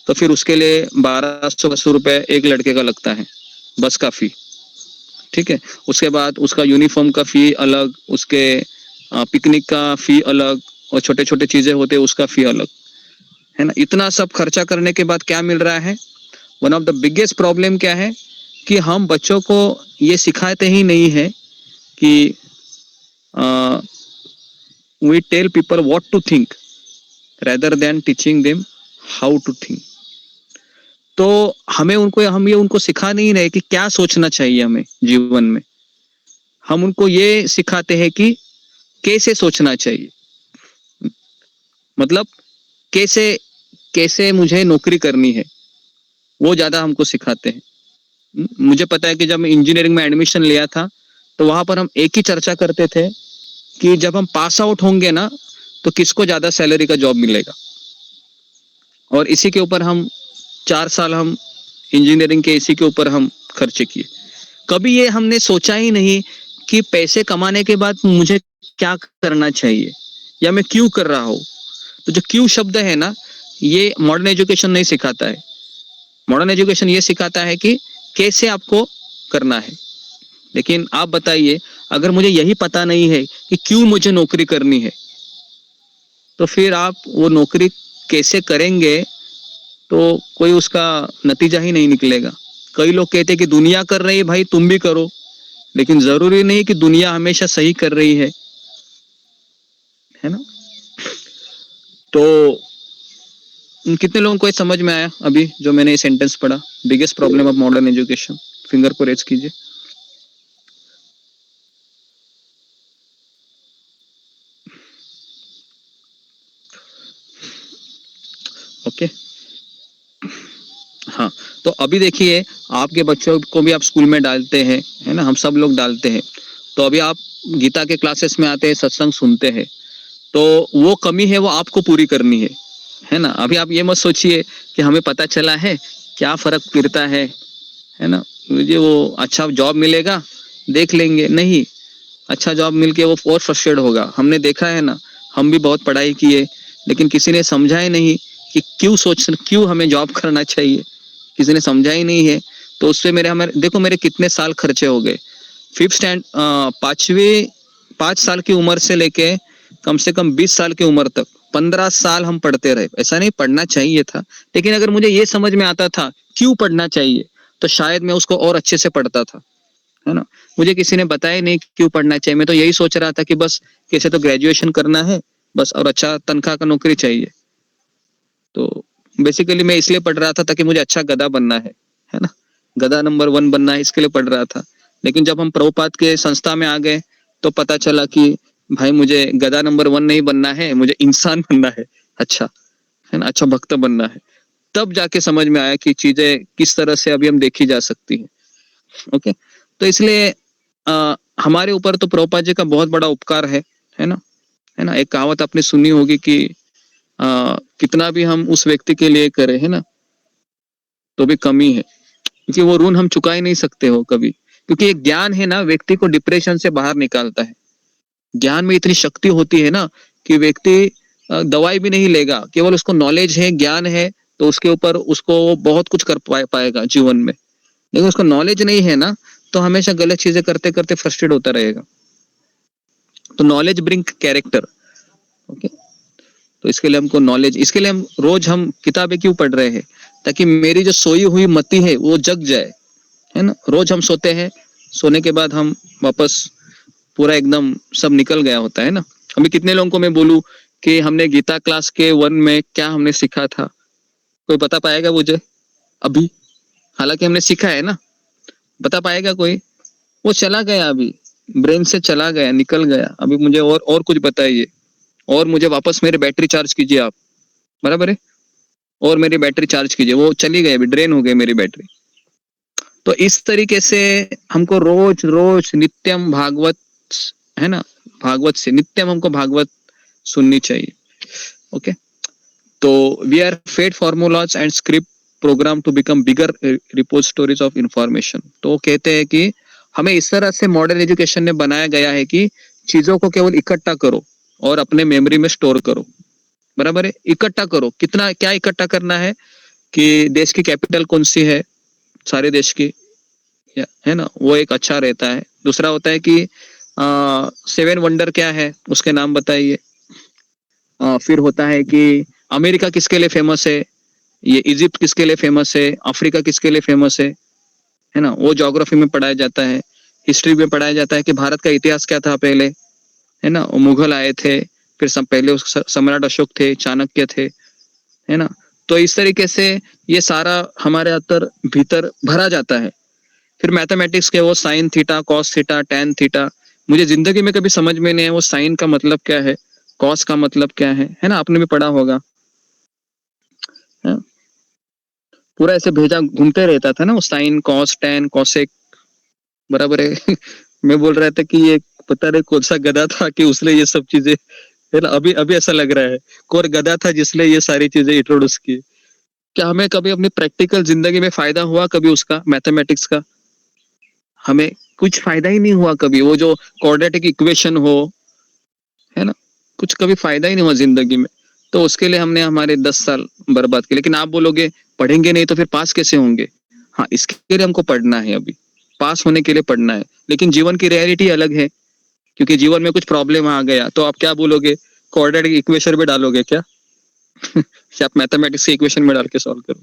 तो फिर उसके लिए 1200 रुपए एक लड़के का लगता है, बस का फी, ठीक है। उसके बाद उसका यूनिफॉर्म का फी अलग, उसके पिकनिक का फी अलग, और छोटे छोटे चीजें होते हैं उसका फी अलग, है ना। इतना सब खर्चा करने के बाद क्या मिल रहा है? One of the biggest problem क्या है कि हम बच्चों को ये सिखाते ही नहीं है कि we tell people what to think rather than teaching them how to think। तो हम ये उनको सिखा नहीं रहे कि क्या सोचना चाहिए हमें जीवन में, हम उनको ये सिखाते हैं कि कैसे सोचना चाहिए, मतलब कैसे मुझे नौकरी करनी है, वो ज्यादा हमको सिखाते हैं। मुझे पता है कि जब मैं इंजीनियरिंग में एडमिशन लिया था तो वहां पर हम एक ही चर्चा करते थे कि जब हम पास आउट होंगे ना तो किसको ज्यादा सैलरी का जॉब मिलेगा, और इसी के ऊपर हम 4 साल हम इंजीनियरिंग के इसी के ऊपर हम खर्चे किए। कभी ये हमने सोचा ही नहीं कि पैसे कमाने के बाद मुझे क्या करना चाहिए या मैं क्यों कर रहा हूँ। तो जो क्यों शब्द है ना, ये मॉडर्न एजुकेशन नहीं सिखाता है। मॉडर्न एजुकेशन ये सिखाता है कि कैसे आपको करना है। लेकिन आप बताइए, अगर मुझे यही पता नहीं है कि क्यों मुझे नौकरी करनी है, तो फिर आप वो नौकरी कैसे करेंगे तो कोई उसका नतीजा ही नहीं निकलेगा। कई लोग कहते हैं कि दुनिया कर रही है भाई तुम भी करो, लेकिन जरूरी नहीं कि दुनिया हमेशा सही कर रही है ना। तो कितने लोगों को ये समझ में आया अभी जो मैंने ये सेंटेंस पढ़ा, biggest problem of modern education? Finger को रेज कीजिए। ओके, हाँ। तो अभी देखिए, आपके बच्चों को भी आप स्कूल में डालते हैं, है ना, हम सब लोग डालते हैं। तो अभी आप गीता के क्लासेस में आते हैं, सत्संग सुनते हैं, तो वो कमी है वो आपको पूरी करनी है ना। अभी आप ये मत सोचिए कि हमें पता चला है क्या फर्क पड़ता है ना, मुझे वो अच्छा जॉब मिलेगा देख लेंगे। नहीं, अच्छा जॉब मिलके वो और फ्रस्ट्रेट होगा। हमने देखा है ना, हम भी बहुत पढ़ाई किए लेकिन किसी ने समझा ही नहीं कि कि क्यों हमें जॉब करना चाहिए, किसी ने समझा ही नहीं है। तो उससे हमारे देखो मेरे कितने साल खर्चे हो गए। 5 साल की उम्र से लेके कम से कम 20 साल की उम्र तक 15 साल हम पढ़ते रहे। ऐसा नहीं पढ़ना चाहिए था, लेकिन अगर मुझे ये समझ में आता था क्यों पढ़ना चाहिए तो शायद मैं उसको और अच्छे से पढ़ता था, है ना। मुझे किसी ने बताया नहीं क्यों पढ़ना चाहिए, मैं तो यही सोच रहा था कि बस कैसे तो ग्रेजुएशन करना है बस, और अच्छा तनख्वाह का नौकरी चाहिए। तो बेसिकली मैं इसलिए पढ़ रहा था ताकि मुझे अच्छा गधा बनना है ना, गधा नंबर 1 बनना है, इसके लिए पढ़ रहा था। लेकिन जब हम प्रभुपाद के संस्था में आ गए तो पता चला कि भाई मुझे गधा नंबर 1 नहीं बनना है, मुझे इंसान बनना है, अच्छा, है ना, अच्छा भक्त बनना है। तब जाके समझ में आया कि चीजें किस तरह से अभी हम देखी जा सकती हैं। ओके, तो इसलिए हमारे ऊपर तो प्रभुपाद जी का बहुत बड़ा उपकार है ना, है ना। एक कहावत आपने सुनी होगी कि कितना भी हम उस व्यक्ति के लिए करें, है ना, तो भी कमी है, क्योंकि वो ऋण हम चुका ही नहीं सकते हो कभी। क्योंकि एक ज्ञान है ना, व्यक्ति को डिप्रेशन से बाहर निकालता है। ज्ञान में इतनी शक्ति होती है ना कि व्यक्ति दवाई भी नहीं लेगा, केवल उसको नॉलेज है, ज्ञान है, तो उसके ऊपर उसको बहुत कुछ कर पाएगा जीवन में। लेकिन उसको नॉलेज नहीं है ना, तो हमेशा गलत चीजें करते करते फ्रस्ट्रेट होता रहेगा। तो नॉलेज ब्रिंग कैरेक्टर। ओके, तो इसके लिए हमको नॉलेज, इसके लिए हम किताबें क्यों पढ़ रहे हैं, ताकि मेरी जो सोई हुई मति है वो जग जाए, है ना। रोज हम सोते हैं, सोने के बाद हम वापस पूरा एकदम सब निकल गया होता है ना। अभी कितने लोगों को मैं बोलूं कि हमने गीता क्लास के 1 में क्या हमने सीखा था, कोई बता पाएगा मुझे अभी? हालांकि हमने सीखा है ना, बता पाएगा कोई? वो चला गया, अभी ब्रेन से चला गया, निकल गया। अभी मुझे और कुछ बताइए, और मुझे वापस मेरी बैटरी चार्ज कीजिए आप, बराबर है, और मेरी बैटरी चार्ज कीजिए। वो चली गई, अभी ड्रेन हो गई मेरी बैटरी। तो इस तरीके से हमको रोज रोज नित्यम भागवत, है ना, भागवत से नित्यम हमको भागवत सुननी चाहिए। ओके, तो we are fed formulas and script program to become bigger repositories of information. तो वो कहते हैं कि हमें इस तरह से मॉडर्न एजुकेशन ने बनाया गया है कि चीजों को केवल इकट्ठा करो और अपने मेमोरी में स्टोर करो, बराबर है। इकट्ठा करो, कितना क्या इकट्ठा करना है कि देश की कैपिटल कौन सी है, सारे देश की, है ना, वो एक अच्छा रहता है। दूसरा होता है कि 7 वंडर क्या है, उसके नाम बताइए। फिर होता है कि अमेरिका किसके लिए फेमस है, ये इजिप्ट किसके लिए फेमस है, अफ्रीका किसके लिए फेमस है ना, वो ज्योग्राफी में पढ़ाया जाता है। हिस्ट्री में पढ़ाया जाता है कि भारत का इतिहास क्या था पहले, है ना, मुगल आए थे, फिर पहले सम्राट अशोक थे, चाणक्य थे, है ना। तो इस तरीके से ये सारा हमारे अंदर भीतर भरा जाता है। फिर मैथमेटिक्स के वो sine theta, cos theta, tan theta, मुझे जिंदगी में कभी समझ में नहीं है वो साइन का मतलब क्या है, कॉस का मतलब क्या है ना, आपने भी पढ़ा होगा, है? पूरा ऐसे भेजा घूमते रहता था ना वो साइन, कॉस, टैन, कॉसेक, बराबर है। मैं बोल रहा था कि ये पता नहीं कौन सा गधा था कि उसने ये सब चीजें, है ना, अभी अभी ऐसा लग रहा है कौन गधा था जिसने ये सारी चीजें इंट्रोड्यूस की। क्या हमें कभी अपनी प्रैक्टिकल जिंदगी में फायदा हुआ कभी उसका, मैथमेटिक्स का? हमें कुछ फायदा ही नहीं हुआ कभी। वो जो क्वाड्रेटिक इक्वेशन हो, है ना, कुछ कभी फायदा ही नहीं हुआ जिंदगी में। तो उसके लिए हमने हमारे 10 साल बर्बाद किए। लेकिन आप बोलोगे पढ़ेंगे नहीं तो फिर पास कैसे होंगे? हाँ, इसके लिए हमको पढ़ना है, अभी पास होने के लिए पढ़ना है। लेकिन जीवन की रियलिटी अलग है, क्योंकि जीवन में कुछ प्रॉब्लम आ गया तो आप क्या बोलोगे, क्वाड्रेटिक इक्वेशन में डालोगे क्या? आप मैथमेटिक्स के इक्वेशन में डाल के सॉल्व करो,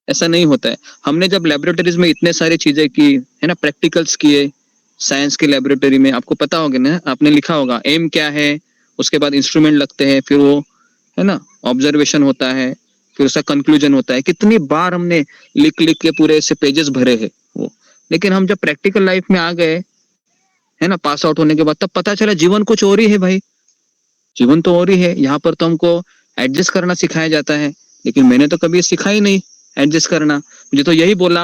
ऐसा नहीं होता है। हमने जब लेबोरेटरीज में इतने सारे चीजें की, है ना, प्रैक्टिकल्स किए साइंस की लेबोरेटरी में, आपको पता होगा ना, आपने लिखा होगा एम क्या है, उसके बाद इंस्ट्रूमेंट लगते हैं, फिर वो, है ना, ऑब्जर्वेशन होता है, फिर उसका कंक्लूजन होता है। कितनी बार हमने लिख लिख के पूरे ऐसे पेजेस भरे हैं वो। लेकिन हम जब प्रैक्टिकल लाइफ में आ गए, है ना, पास आउट होने के बाद, तब पता चला जीवन कुछ और ही है भाई, जीवन तो और ही है। यहाँ पर तो हमको एडजस्ट करना सिखाया जाता है, लेकिन मैंने तो कभी सीखा ही नहीं एडजस्ट करना। मुझे तो यही बोला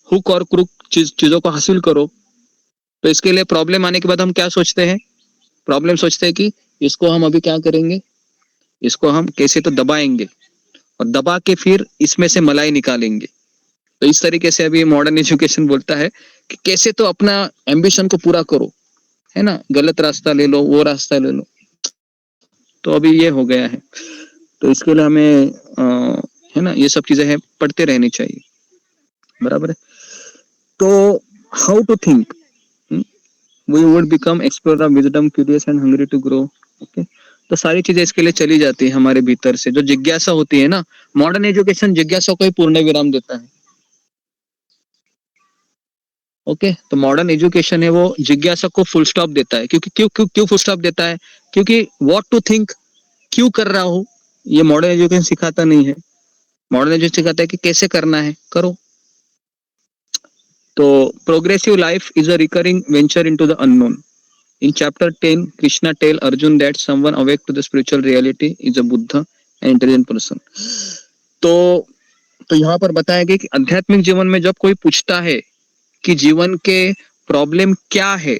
हुक और क्रुक चीजों को हासिल करो। तो इसके लिए प्रॉब्लम आने के बाद हम क्या सोचते हैं, प्रॉब्लम सोचते हैं कि इसको हम अभी क्या करेंगे, इसको हम कैसे तो दबाएंगे, और दबा के फिर इसमें से मलाई निकालेंगे। तो इस तरीके से अभी मॉडर्न एजुकेशन बोलता है कि कैसे तो अपना एम्बिशन को पूरा करो, है ना, गलत रास्ता ले लो, वो रास्ता ले लो। तो अभी ये हो गया है। तो इसके लिए हमें है ना, ये सब चीजें हैं, पढ़ते रहनी चाहिए, बराबर है। तो how to think, we would become explore the wisdom, curious and hungry to grow. Okay, तो सारी चीजें इसके लिए चली जाती है हमारे भीतर से, जो जिज्ञासा होती है ना। मॉडर्न एजुकेशन जिज्ञासा को ही पूर्ण विराम देता है। ओके, तो मॉडर्न एजुकेशन है वो जिज्ञासा को फुल स्टॉप देता है। क्योंकि क्यों क्यों क्यों फुल स्टॉप देता है? क्योंकि व्हाट टू थिंक, क्यों कर रहा हूं, ये मॉडर्न एजुकेशन सिखाता नहीं है। मॉडर्न एजुकेशन सिखाता है कि कैसे करना है, करो। तो progressive life is a recurring venture into the unknown. In chapter 10, Krishna tell Arjun that someone awake to the spiritual reality is a Buddha, an intelligent person. तो यहाँ पर बताया गया कि आध्यात्मिक जीवन में जब कोई पूछता है कि जीवन के प्रॉब्लम क्या है,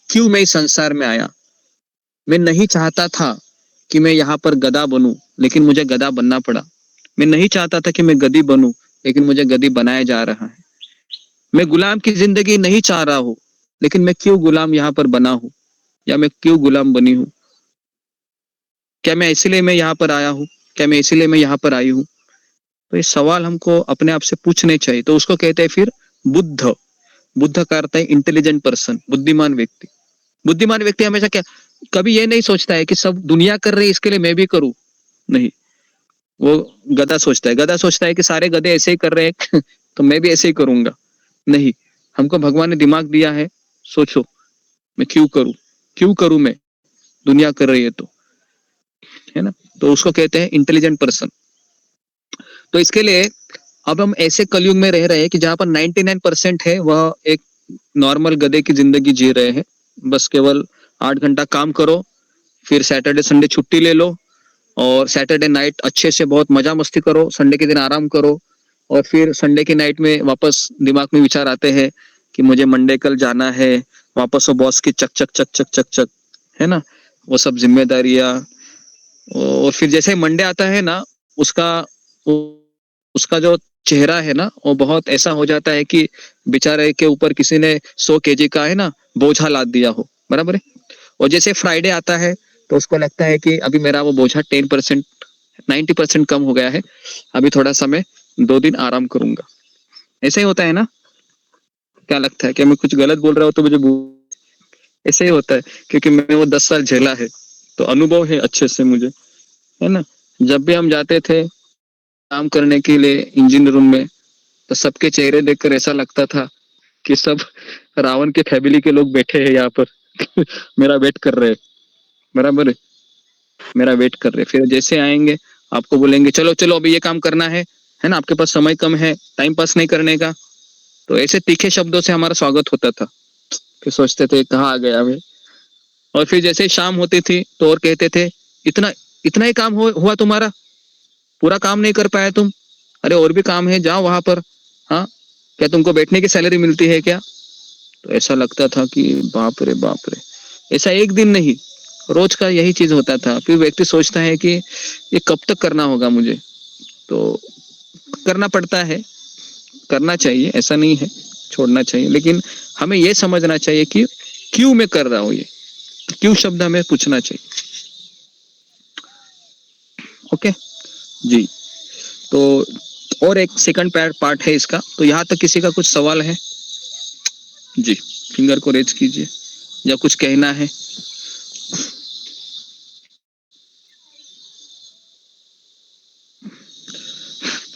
क्यों मैं इस संसार में आया, मैं नहीं चाहता था कि मैं यहाँ पर गधा बनूं, लेकिन मुझे गधा बनना पड़ा। मैं नहीं चाहता था कि मैं गधी बनूं, लेकिन मुझे गधी बनाया जा रहा है। मैं गुलाम की जिंदगी नहीं चाह रहा हूं, लेकिन मैं क्यों गुलाम यहाँ पर बना हूं, या मैं क्यों गुलाम बनी हूं? क्या मैं इसीलिए मैं यहाँ पर आया हूँ? क्या मैं इसीलिए मैं यहाँ पर आई हूँ? तो ये सवाल हमको अपने आप से पूछने चाहिए। तो उसको कहते हैं फिर बुद्ध। बुद्ध का अर्थ है इंटेलिजेंट पर्सन, बुद्धिमान व्यक्ति। बुद्धिमान व्यक्ति हमेशा क्या, कभी ये नहीं सोचता है कि सब दुनिया कर रही है इसके लिए मैं भी करूं, नहीं। वो गधा सोचता है, गधा सोचता है कि सारे गधे ऐसे ही कर रहे हैं तो मैं भी ऐसे ही करूंगा, नहीं। हमको भगवान ने दिमाग दिया है, सोचो मैं क्यों करूं मैं, दुनिया कर रही है तो, है ना। तो उसको कहते हैं इंटेलिजेंट पर्सन। तो इसके लिए अब हम ऐसे कलयुग में रह रहे हैं कि जहां पर 99% है वह एक नॉर्मल गधे की जिंदगी जी रहे हैं। बस केवल 8 घंटा काम करो, फिर सैटरडे संडे छुट्टी ले लो, और सैटरडे नाइट अच्छे से बहुत मजा मस्ती करो, संडे के दिन आराम करो, और फिर संडे की नाइट में वापस दिमाग में विचार आते हैं कि मुझे मंडे कल जाना है, वापस वो बॉस की चक चक चक चक चक चक, है ना, वो सब जिम्मेदारियां। और फिर जैसे मंडे आता है ना, उसका उसका जो चेहरा है ना, वो बहुत ऐसा हो जाता है कि बेचारे के ऊपर किसी ने 100 kg का है ना बोझा लाद दिया हो, बराबर है। और जैसे फ्राइडे आता है तो उसको लगता है कि अभी मेरा वो बोझा 10% 90% कम हो गया है, अभी थोड़ा सा मैं 2 दिन आराम करूंगा। ऐसा ही होता है ना? क्या लगता है कि मैं कुछ गलत बोल रहा हूँ तो मुझे ऐसे ही होता है, क्योंकि मैंने वो 10 साल झेला है, तो अनुभव है अच्छे से मुझे, है ना। जब भी हम जाते थे काम करने के लिए इंजीनियर रूम में, तो सबके चेहरे देखकर ऐसा लगता था कि सब रावण के फैमिली के लोग बैठे हैं यहाँ पर मेरा वेट कर रहे हैं, बराबर है, मेरा वेट कर रहे हैं। फिर जैसे आएंगे आपको बोलेंगे चलो चलो अभी ये काम करना है ना, आपके पास समय कम है, टाइम पास नहीं करने का। तो ऐसे तीखे शब्दों से हमारा स्वागत होता था। फिर सोचते थे कहाँ आ गया मैं। और फिर जैसे शाम होती थी तो और कहते थे इतना इतना ही काम हुआ तुम्हारा, पूरा काम नहीं कर पाया तुम, अरे और भी काम है, जाओ वहां पर, हाँ, क्या तुमको बैठने की सैलरी मिलती है क्या? तो ऐसा लगता था कि बाप रे बाप रे। ऐसा एक दिन नहीं, रोज का यही चीज होता था। फिर व्यक्ति सोचता है कि ये कब तक करना होगा मुझे, तो करना पड़ता है, करना चाहिए, ऐसा नहीं है, छोड़ना चाहिए, लेकिन हमें यह समझना चाहिए कि क्यों मैं कर रहा हूं, ये क्यों शब्द हमें पूछना चाहिए। ओके जी। तो और एक सेकंड पार्ट है इसका, तो यहाँ तक किसी का कुछ सवाल है जी, फिंगर को रेज कीजिए या कुछ कहना है।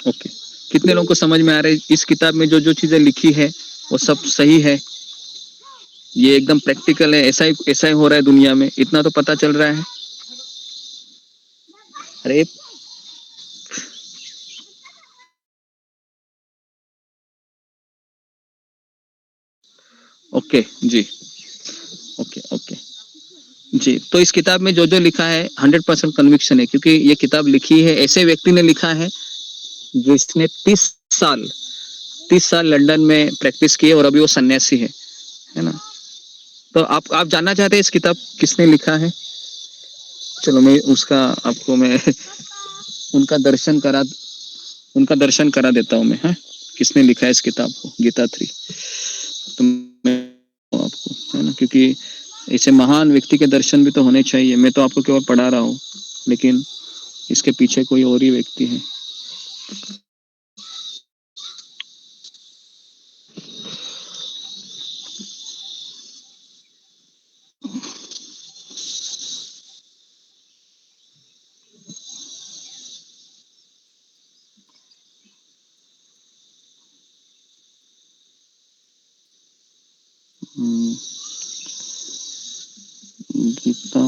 ओके, कितने लोगों को समझ में आ रहा है इस किताब में जो जो चीजें लिखी है वो सब सही है, ये एकदम प्रैक्टिकल है, ऐसा ही हो रहा है दुनिया में, इतना तो पता चल रहा है। अरे ओके जी, ओके ओके जी। तो इस किताब में जो जो लिखा है 100% कन्विक्शन है, क्योंकि ये किताब लिखी है ऐसे व्यक्ति ने लिखा है जिसने 30 साल लंदन में प्रैक्टिस की है और अभी वो सन्यासी है ना। तो आप जानना चाहते हैं इस किताब किसने लिखा है? चलो मैं उसका आपको मैं उनका दर्शन करा देता हूँ मैं, हाँ, किसने लिखा है इस किताब को, गीता 3। तो मैं आपको, है ना, क्योंकि ऐसे महान व्यक्ति के दर्शन भी तो होने चाहिए। मैं तो आपको केवल पढ़ा रहा हूँ, लेकिन इसके पीछे कोई और ही व्यक्ति है। गीता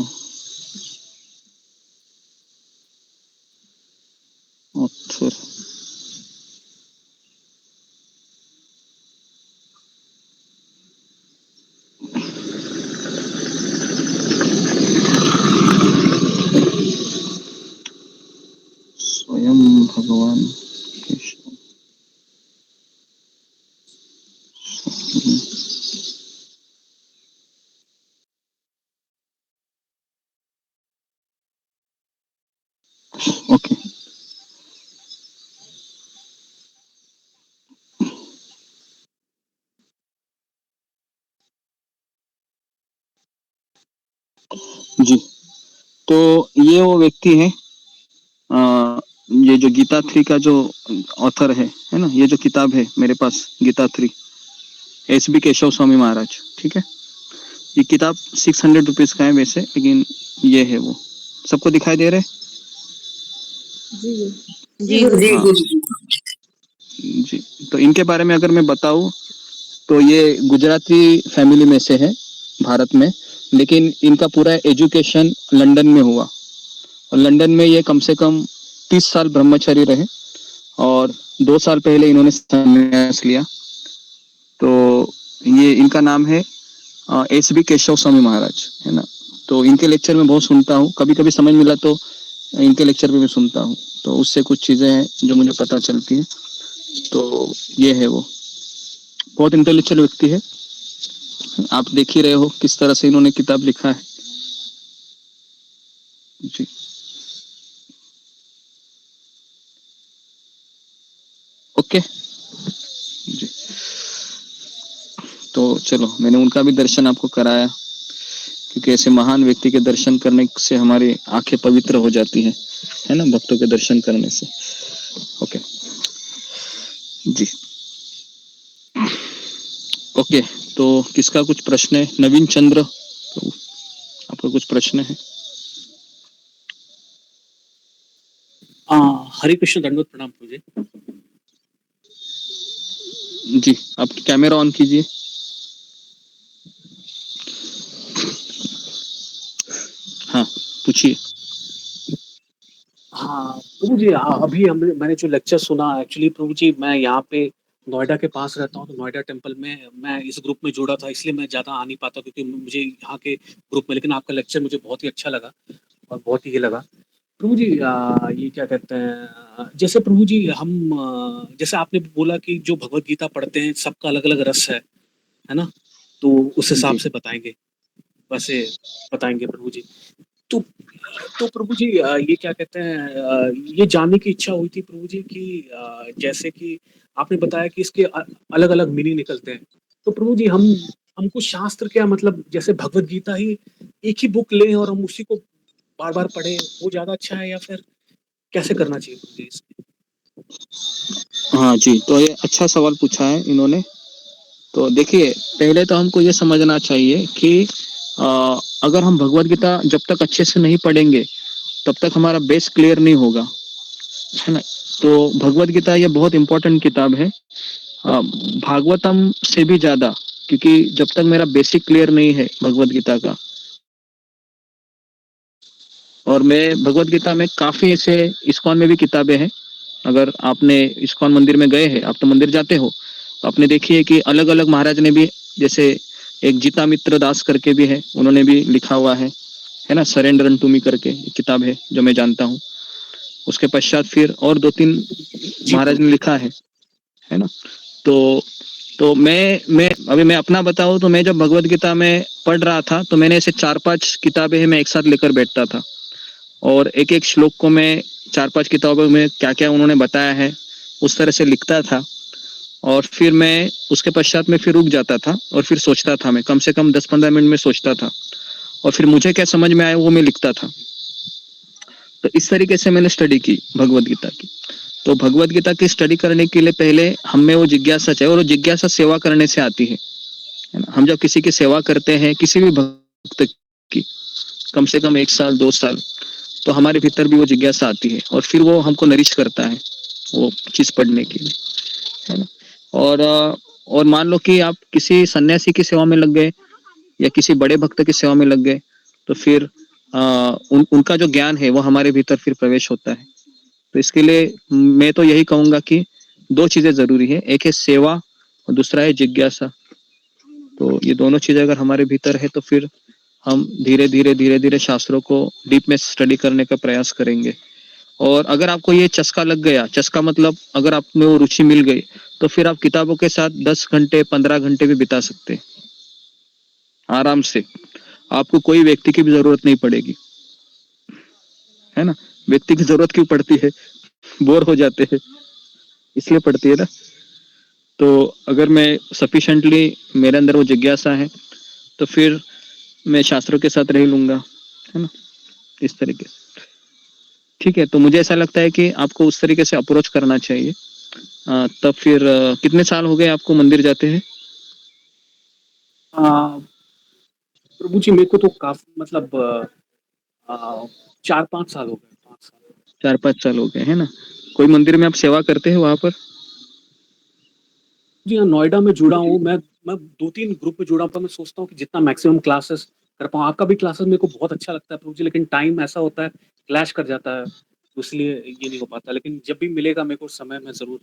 ऑथर स्वयं भगवान कृष्ण। ओके, जी। तो ये वो व्यक्ति है, ये जो गीता 3 का जो ऑथर है ना, ये जो किताब है मेरे पास गीता 3, एस.बी. केशव स्वामी महाराज, ठीक है। ये किताब 600 रुपीज का है वैसे, लेकिन ये है वो। सबको दिखाई दे रहे? जी गुरुजी। जी। तो इनके बारे में अगर मैं बताऊं तो ये गुजराती फैमिली में से है भारत में, लेकिन इनका पूरा एजुकेशन लंदन में हुआ और लंदन में ये कम से कम 30 साल ब्रह्मचारी रहे और 2 साल पहले इन्होंने संन्यास लिया। तो ये इनका नाम है एस.बी. केशव स्वामी महाराज, है ना। तो इनके लेक्चर में बहुत सुनता हूँ, कभी कभी समय मिला तो इनके लेक्चर भी मैं सुनता हूँ, तो उससे कुछ चीजें हैं जो मुझे पता चलती है। तो ये है वो, बहुत इंटेलेक्चुअल व्यक्ति है। आप देख ही रहे हो किस तरह से इन्होंने किताब लिखा है। जी। ओके जी। तो चलो, मैंने उनका भी दर्शन आपको कराया, क्योंकि ऐसे महान व्यक्ति के दर्शन करने से हमारी आंखें पवित्र हो जाती है ना, भक्तों के दर्शन करने से। ओके जी। ओके, तो किसका कुछ प्रश्न है? नवीन चंद्र, तो आपका कुछ प्रश्न है? हरे कृष्ण, दंडवत प्रणाम प्रभु जी। जी, आपकी कैमरा ऑन कीजिए। हाँ, पूछिए। हाँ प्रभु जी, अभी मैंने जो लेक्चर सुना, एक्चुअली प्रभु जी मैं यहाँ पे नोएडा के पास रहता हूँ, तो नोएडा टेम्पल में मैं इस ग्रुप में जुड़ा था, इसलिए मैं ज़्यादा आ नहीं पाता क्योंकि मुझे यहाँ के ग्रुप में, लेकिन आपका लेक्चर मुझे बहुत ही अच्छा लगा और बहुत ही ये लगा प्रभु जी। ये क्या कहते हैं, जैसे प्रभु जी हम जैसे आपने बोला कि जो भगवत गीता पढ़ते हैं सबका अलग अलग रस है ना, तो उस हिसाब से बताएंगे, वैसे बताएंगे प्रभु जी। तो प्रभु जी ये क्या कहते हैं, ये जानने की इच्छा हुई थी प्रभु जी कि जैसे कि आपने बताया कि इसके अलग अलग मीनिंग निकलते हैं, तो प्रभु जी हमको शास्त्र क्या मतलब, जैसे भगवत गीता ही एक ही बुक लें और हम उसी को बार बार पढ़े, वो ज्यादा अच्छा है, या फिर कैसे करना चाहिए प्रभु जी इसमें? हाँ जी, तो ये अच्छा सवाल पूछा है इन्होंने। तो देखिए, पहले तो हमको ये समझना चाहिए कि अगर हम भगवत गीता जब तक अच्छे से नहीं पढ़ेंगे तब तक हमारा बेस क्लियर नहीं होगा, है ना। तो भगवत गीता ये बहुत इंपॉर्टेंट किताब है, भागवतम से भी ज्यादा, क्योंकि जब तक मेरा बेसिक क्लियर नहीं है भगवत गीता का, और मैं भगवत गीता में काफी ऐसे, इस्कॉन में भी किताबें हैं, अगर आपने इस्कॉन मंदिर में गए हैं, आप तो मंदिर जाते हो, तो आपने देखी है कि अलग अलग महाराज ने भी, जैसे एक जीता मित्र दास करके भी है, उन्होंने भी लिखा हुआ है ना, सरेंडर अनटू मी करके एक किताब है जो मैं जानता हूँ। उसके पश्चात फिर और 2-3 महाराज ने लिखा है ना। तो मैं अपना बताऊं तो मैं जब भगवत गीता में पढ़ रहा था तो मैंने ऐसे 4-5 किताबें मैं एक साथ लेकर बैठता था, और एक एक श्लोक को मैं 4-5 किताबों में क्या क्या उन्होंने बताया है उस तरह से लिखता था, और फिर मैं उसके पश्चात में फिर रुक जाता था और फिर सोचता था, मैं कम से कम 10-15 मिनट में सोचता था, और फिर मुझे क्या समझ में आया वो मैं लिखता था। तो इस तरीके से मैंने स्टडी की भगवत गीता की। तो भगवत गीता की स्टडी करने के लिए पहले हमें वो जिज्ञासा चाहिए, और वो जिज्ञासा सेवा करने से आती है ना। हम जब किसी की सेवा करते हैं, किसी भी भक्त की, कम से कम 1 साल 2 साल, तो हमारे भीतर भी वो जिज्ञासा आती है, और फिर वो हमको नरिश करता है वो चीज पढ़ने के लिए, है ना। और मान लो कि आप किसी सन्यासी की सेवा में लग गए या किसी बड़े भक्त की सेवा में लग गए, तो फिर उनका जो ज्ञान है वो हमारे भीतर फिर प्रवेश होता है। तो इसके लिए मैं तो यही कहूंगा कि 2 चीजें जरूरी है, एक है सेवा और दूसरा है जिज्ञासा। तो ये दोनों चीजें अगर हमारे भीतर है तो फिर हम धीरे धीरे शास्त्रों को डीप में स्टडी करने का प्रयास करेंगे। और अगर आपको ये चस्का लग गया, चस्का मतलब अगर आप में वो रुचि मिल गई, तो फिर आप किताबों के साथ 10 घंटे 15 घंटे भी बिता सकते हैं आराम से। आपको कोई व्यक्ति की भी जरूरत नहीं पड़ेगी, है ना। व्यक्ति की जरूरत क्यों पड़ती है? बोर हो जाते हैं इसलिए पड़ती है ना। तो अगर मैं सफिशिएंटली, मेरे अंदर वो जिज्ञासा है, तो फिर मैं शास्त्रों के साथ रह लूंगा, है ना, इस तरीके से। ठीक है, तो मुझे ऐसा लगता है कि आपको उस तरीके से अप्रोच करना चाहिए। तब फिर कितने साल हो गए आपको मंदिर जाते हैं? प्रभु जी मेरे को तो काफी मतलब 4-5 साल हो गए, 5 साल। 4-5 साल हो गए, है ना। कोई मंदिर में आप सेवा करते हैं वहां पर? जी हाँ, नोएडा में जुड़ा हूँ मैं 2-3 ग्रुप में जुड़ा हूँ, तो मैं सोचता हूँ कि जितना मैक्सिमम क्लासेस कर पाऊँ। आपका भी क्लासेस मेरे को बहुत अच्छा लगता है प्रभु जी, लेकिन टाइम ऐसा होता है, क्लैश कर जाता है, तो इसलिए ये नहीं हो पाता। लेकिन जब भी मिलेगा मेरे को समय, मैं जरूर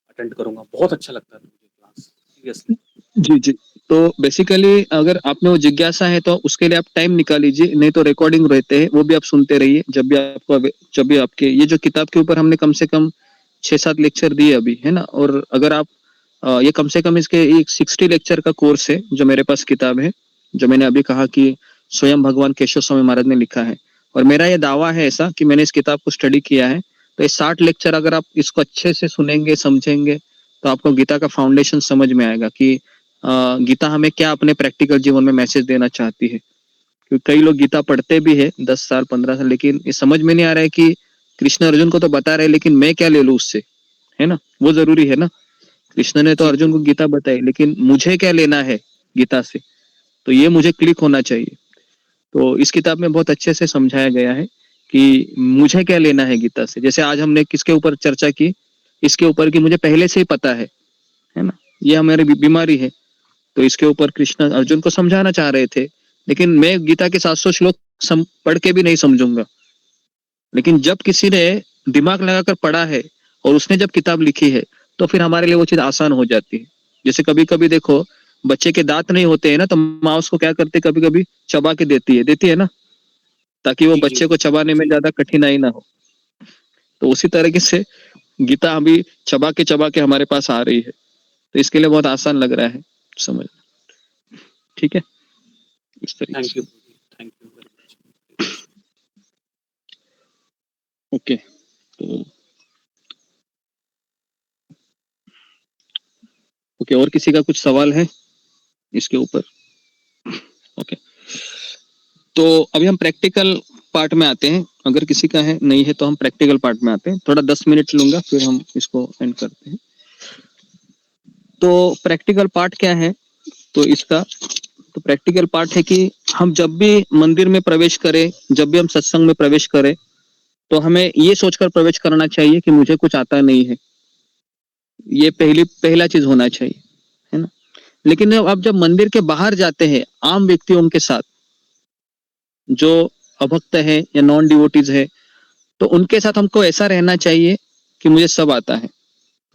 अटेंड करूंगा। बहुत अच्छा लगता है प्रभु जी क्लास, सीरियसली। जी जी। तो बेसिकली अगर आप में वो जिज्ञासा है तो उसके लिए आप टाइम निकाल लीजिए, नहीं तो रिकॉर्डिंग रहते हैं वो भी आप सुनते रहिए। जब भी आपके ये जो किताब के ऊपर हमने कम से कम 6-7 लेक्चर दिए अभी, है ना। और अगर आप ये कम से कम इसके एक 60 लेक्चर का कोर्स है जो मेरे पास किताब है, जो मैंने अभी कहा कि स्वयं भगवान केशव स्वामी महाराज ने लिखा है। और मेरा ये दावा है ऐसा कि मैंने इस किताब को स्टडी किया है, तो ये 60 लेक्चर अगर आप इसको अच्छे से सुनेंगे, समझेंगे, तो आपको गीता का फाउंडेशन समझ में आएगा कि गीता हमें क्या अपने प्रैक्टिकल जीवन में मैसेज देना चाहती है। क्योंकि कई लोग गीता पढ़ते भी है 10 साल 15 साल, लेकिन ये समझ में नहीं आ रहा है कि कृष्ण अर्जुन को तो बता रहे, लेकिन मैं क्या ले लूं उससे, है ना। वो जरूरी है ना। कृष्ण ने तो जी अर्जुन को गीता बताई, लेकिन मुझे क्या लेना है गीता से, तो ये मुझे क्लिक होना चाहिए। तो इस किताब में बहुत अच्छे से समझाया गया है कि मुझे क्या लेना है गीता से। जैसे आज हमने किसके ऊपर चर्चा की, इसके ऊपर कि मुझे पहले से ही पता है ना, ये हमारी बीमारी है। तो इसके ऊपर कृष्ण अर्जुन को समझाना चाह रहे थे, लेकिन मैं गीता के 700 श्लोक पढ़ के भी नहीं समझूंगा। लेकिन जब किसी ने दिमाग लगाकर पढ़ा है और उसने जब किताब लिखी है, तो फिर हमारे लिए वो चीज आसान हो जाती है। जैसे कभी कभी देखो, बच्चे के दांत नहीं होते हैं ना, तो माँ उसको क्या करते, कभी कभी चबा के देती है ना, ताकि वो जी जी बच्चे को चबाने में ज्यादा कठिनाई ना हो। तो उसी तरीके से गीता अभी चबा के हमारे पास आ रही है, तो इसके लिए बहुत आसान लग रहा है समझ। ठीक है, इस तरीके थैंक से। You, thank you very much. Okay, तो ओके, और किसी का कुछ सवाल है इसके ऊपर? ओके, तो अभी हम प्रैक्टिकल पार्ट में आते हैं। अगर किसी का है नहीं है तो हम प्रैक्टिकल पार्ट में आते हैं। थोड़ा 10 मिनट लूंगा, फिर हम इसको एंड करते हैं। तो प्रैक्टिकल पार्ट क्या है, तो इसका तो प्रैक्टिकल पार्ट है कि हम जब भी मंदिर में प्रवेश करें, जब भी हम सत्संग में प्रवेश करें, तो हमें ये सोचकर प्रवेश करना चाहिए कि मुझे कुछ आता नहीं है। ये पहला चीज होना चाहिए, है ना। लेकिन अब जब मंदिर के बाहर जाते हैं आम व्यक्तियों के साथ, जो अभक्त है या नॉन डिवोटीज है, तो उनके साथ हमको ऐसा रहना चाहिए कि मुझे सब आता है,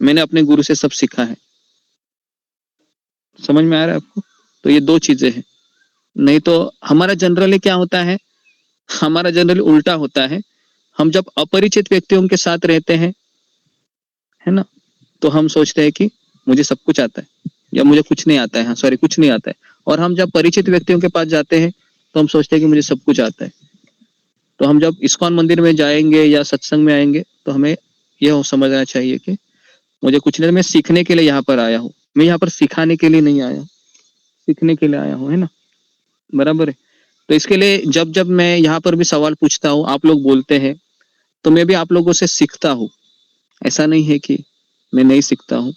मैंने अपने गुरु से सब सीखा है। समझ में आ रहा है आपको? तो ये 2 चीजें हैं। नहीं तो हमारा जनरली क्या होता है, हमारा जनरली उल्टा होता है। हम जब अपरिचित व्यक्तियों के साथ रहते हैं, है ना, तो हम सोचते हैं कि मुझे सब कुछ आता है या मुझे कुछ नहीं आता है, हाँ सॉरी, कुछ नहीं आता है। और हम जब परिचित व्यक्तियों के पास जाते हैं तो हम सोचते हैं कि मुझे सब कुछ आता है। तो हम जब इस्कॉन मंदिर में जाएंगे या सत्संग में आएंगे, तो हमें यह समझना चाहिए कि मुझे कुछ नहीं, मैं सीखने के लिए यहाँ पर आया हूँ। मैं यहाँ पर सिखाने के लिए नहीं आया, सीखने के लिए आया हूँ, है ना, बराबर है। तो इसके लिए जब जब मैं यहाँ पर भी सवाल पूछता हूँ, आप लोग बोलते हैं, तो मैं भी आप लोगों से सीखता हूँ, ऐसा नहीं है कि मैं नहीं सीखता हूँ।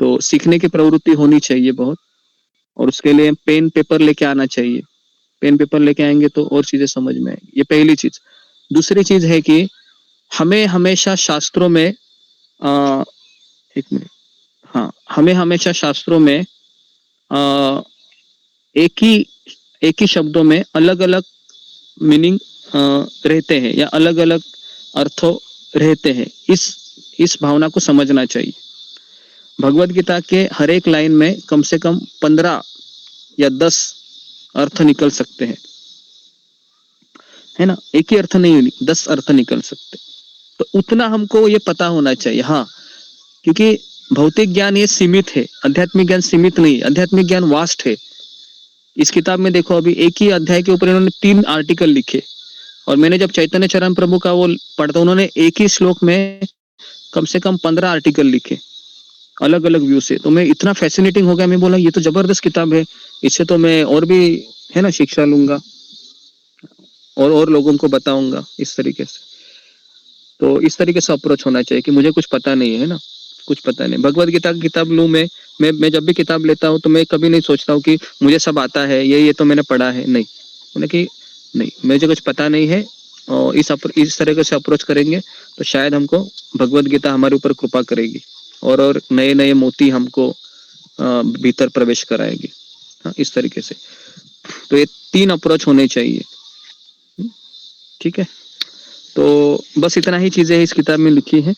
तो सीखने की प्रवृत्ति होनी चाहिए बहुत, और उसके लिए पेन पेपर लेके आना चाहिए। पेन पेपर लेके आएंगे तो और चीजें समझ में आएंगी, ये पहली चीज। दूसरी चीज है कि हमें हमेशा शास्त्रों में एक मिनट, हाँ, हमें हमेशा शास्त्रों में एक ही शब्दों में अलग अलग मीनिंग रहते हैं, या अलग अलग अर्थों रहते हैं, इस भावना को समझना चाहिए। भगवत गीता के हर एक लाइन में कम से कम 15 या 10 अर्थ निकल सकते हैं, है ना? एक ही अर्थ नहीं, 10 अर्थ निकल सकते, तो उतना हमको ये पता होना चाहिए। हाँ, क्योंकि भौतिक ज्ञान ये सीमित है, आध्यात्मिक ज्ञान सीमित नहीं, आध्यात्मिक ज्ञान वास्ट है। इस किताब में देखो, अभी एक ही अध्याय के ऊपर इन्होंने 3 आर्टिकल लिखे, और मैंने जब चैतन्य चरण प्रभु का वो पढ़ता, उन्होंने एक ही श्लोक में कम से कम 15 आर्टिकल लिखे अलग अलग व्यू से। तो मैं इतना फैसिनेटिंग हो गया, मैं बोला ये तो जबरदस्त किताब है, इससे तो मैं और भी, है ना, शिक्षा लूंगा और लोगों को बताऊंगा इस तरीके से। तो इस तरीके से अप्रोच होना चाहिए कि मुझे कुछ पता नहीं है ना, कुछ पता नहीं। भगवत गीता की किताब लूं मैं जब भी किताब लेता हूं तो मैं कभी नहीं सोचता हूं कि मुझे सब आता है, ये तो मैंने पढ़ा है, नहीं, मैंने कि नहीं, मुझे कुछ पता नहीं है। और इस तरीके से अप्रोच करेंगे तो शायद हमको भगवत गीता हमारे ऊपर कृपा करेगी, और नए नए मोती हमको भीतर प्रवेश कराएगी। हाँ, इस तरीके से। तो ये 3 अप्रोच होने चाहिए, ठीक है? तो बस इतना ही चीजें इस किताब में लिखी है।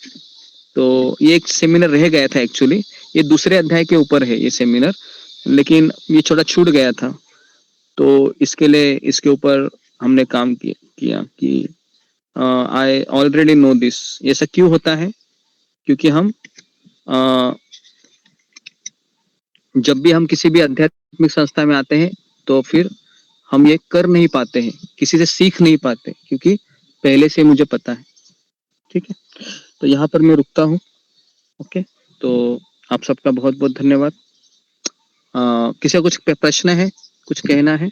तो ये एक सेमिनार रह गया था एक्चुअली, ये दूसरे अध्याय के ऊपर है ये सेमिनार, लेकिन ये थोड़ा छूट गया था, तो इसके लिए इसके ऊपर हमने काम किया कि आई ऑलरेडी नो दिस। ऐसा क्यों होता है? क्योंकि हम जब भी हम किसी भी आध्यात्मिक संस्था में आते हैं तो फिर हम ये कर नहीं पाते हैं, किसी से सीख नहीं पाते, क्योंकि पहले से मुझे पता है, ठीक है? तो यहाँ पर मैं रुकता हूँ। ओके, तो आप सबका बहुत बहुत धन्यवाद। किसी का कुछ प्रश्न है, कुछ कहना है,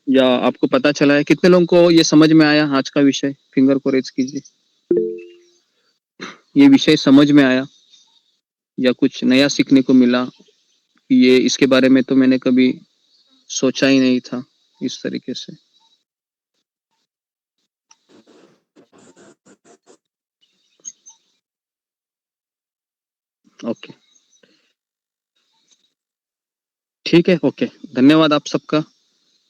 या आपको पता चला है? कितने लोगों को ये समझ में आया आज का विषय? फिंगर को रेज कीजिए। ये विषय समझ में आया या कुछ नया सीखने को मिला? ये इसके बारे में तो मैंने कभी सोचा ही नहीं था इस तरीके से। ओके, ठीक है, ओके, धन्यवाद आप सबका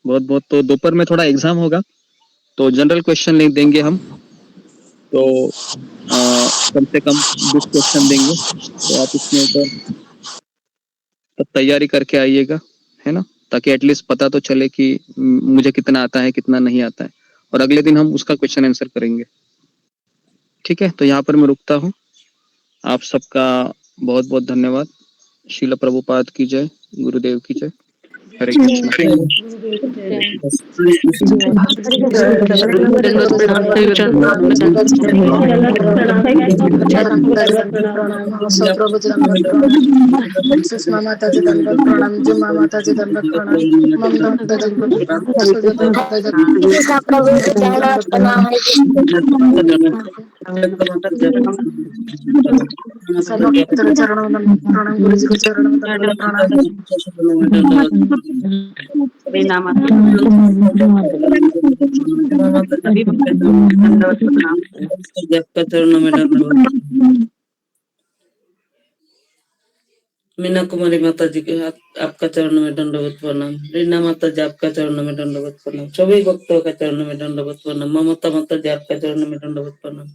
बहुत बहुत। तो दोपहर में थोड़ा एग्जाम होगा, तो जनरल क्वेश्चन नहीं देंगे हम, तो कम से कम 20 क्वेश्चन देंगे, तो आप इसमें तो तैयारी करके आइएगा, है ना, ताकि एटलीस्ट पता तो चले कि मुझे कितना आता है, कितना नहीं आता है, और अगले दिन हम उसका क्वेश्चन आंसर करेंगे, ठीक है? तो यहाँ पर मैं रुकता हूँ। आप सबका बहुत बहुत धन्यवाद। श्रील प्रभुपाद की जय, गुरुदेव की जय, हरे कृष्ण। माता जी दंडवत प्रणाम, जुम्मा माता जी दंडवत प्रणाम, मम माता जी सुजाता माता जी चरण प्रणाम, गुरु जी को चरण दंडवत प्रणाम। मीना कुमारी माता जी के हाथ आपका चरण में दंडवत प्रणाम। रीना माता जी आपका चरण में दंडवत प्रणाम। सभी भक्तों का चरण में दंडवत प्रणाम। ममता माता जी आपका चरण में दंडवत प्रणाम।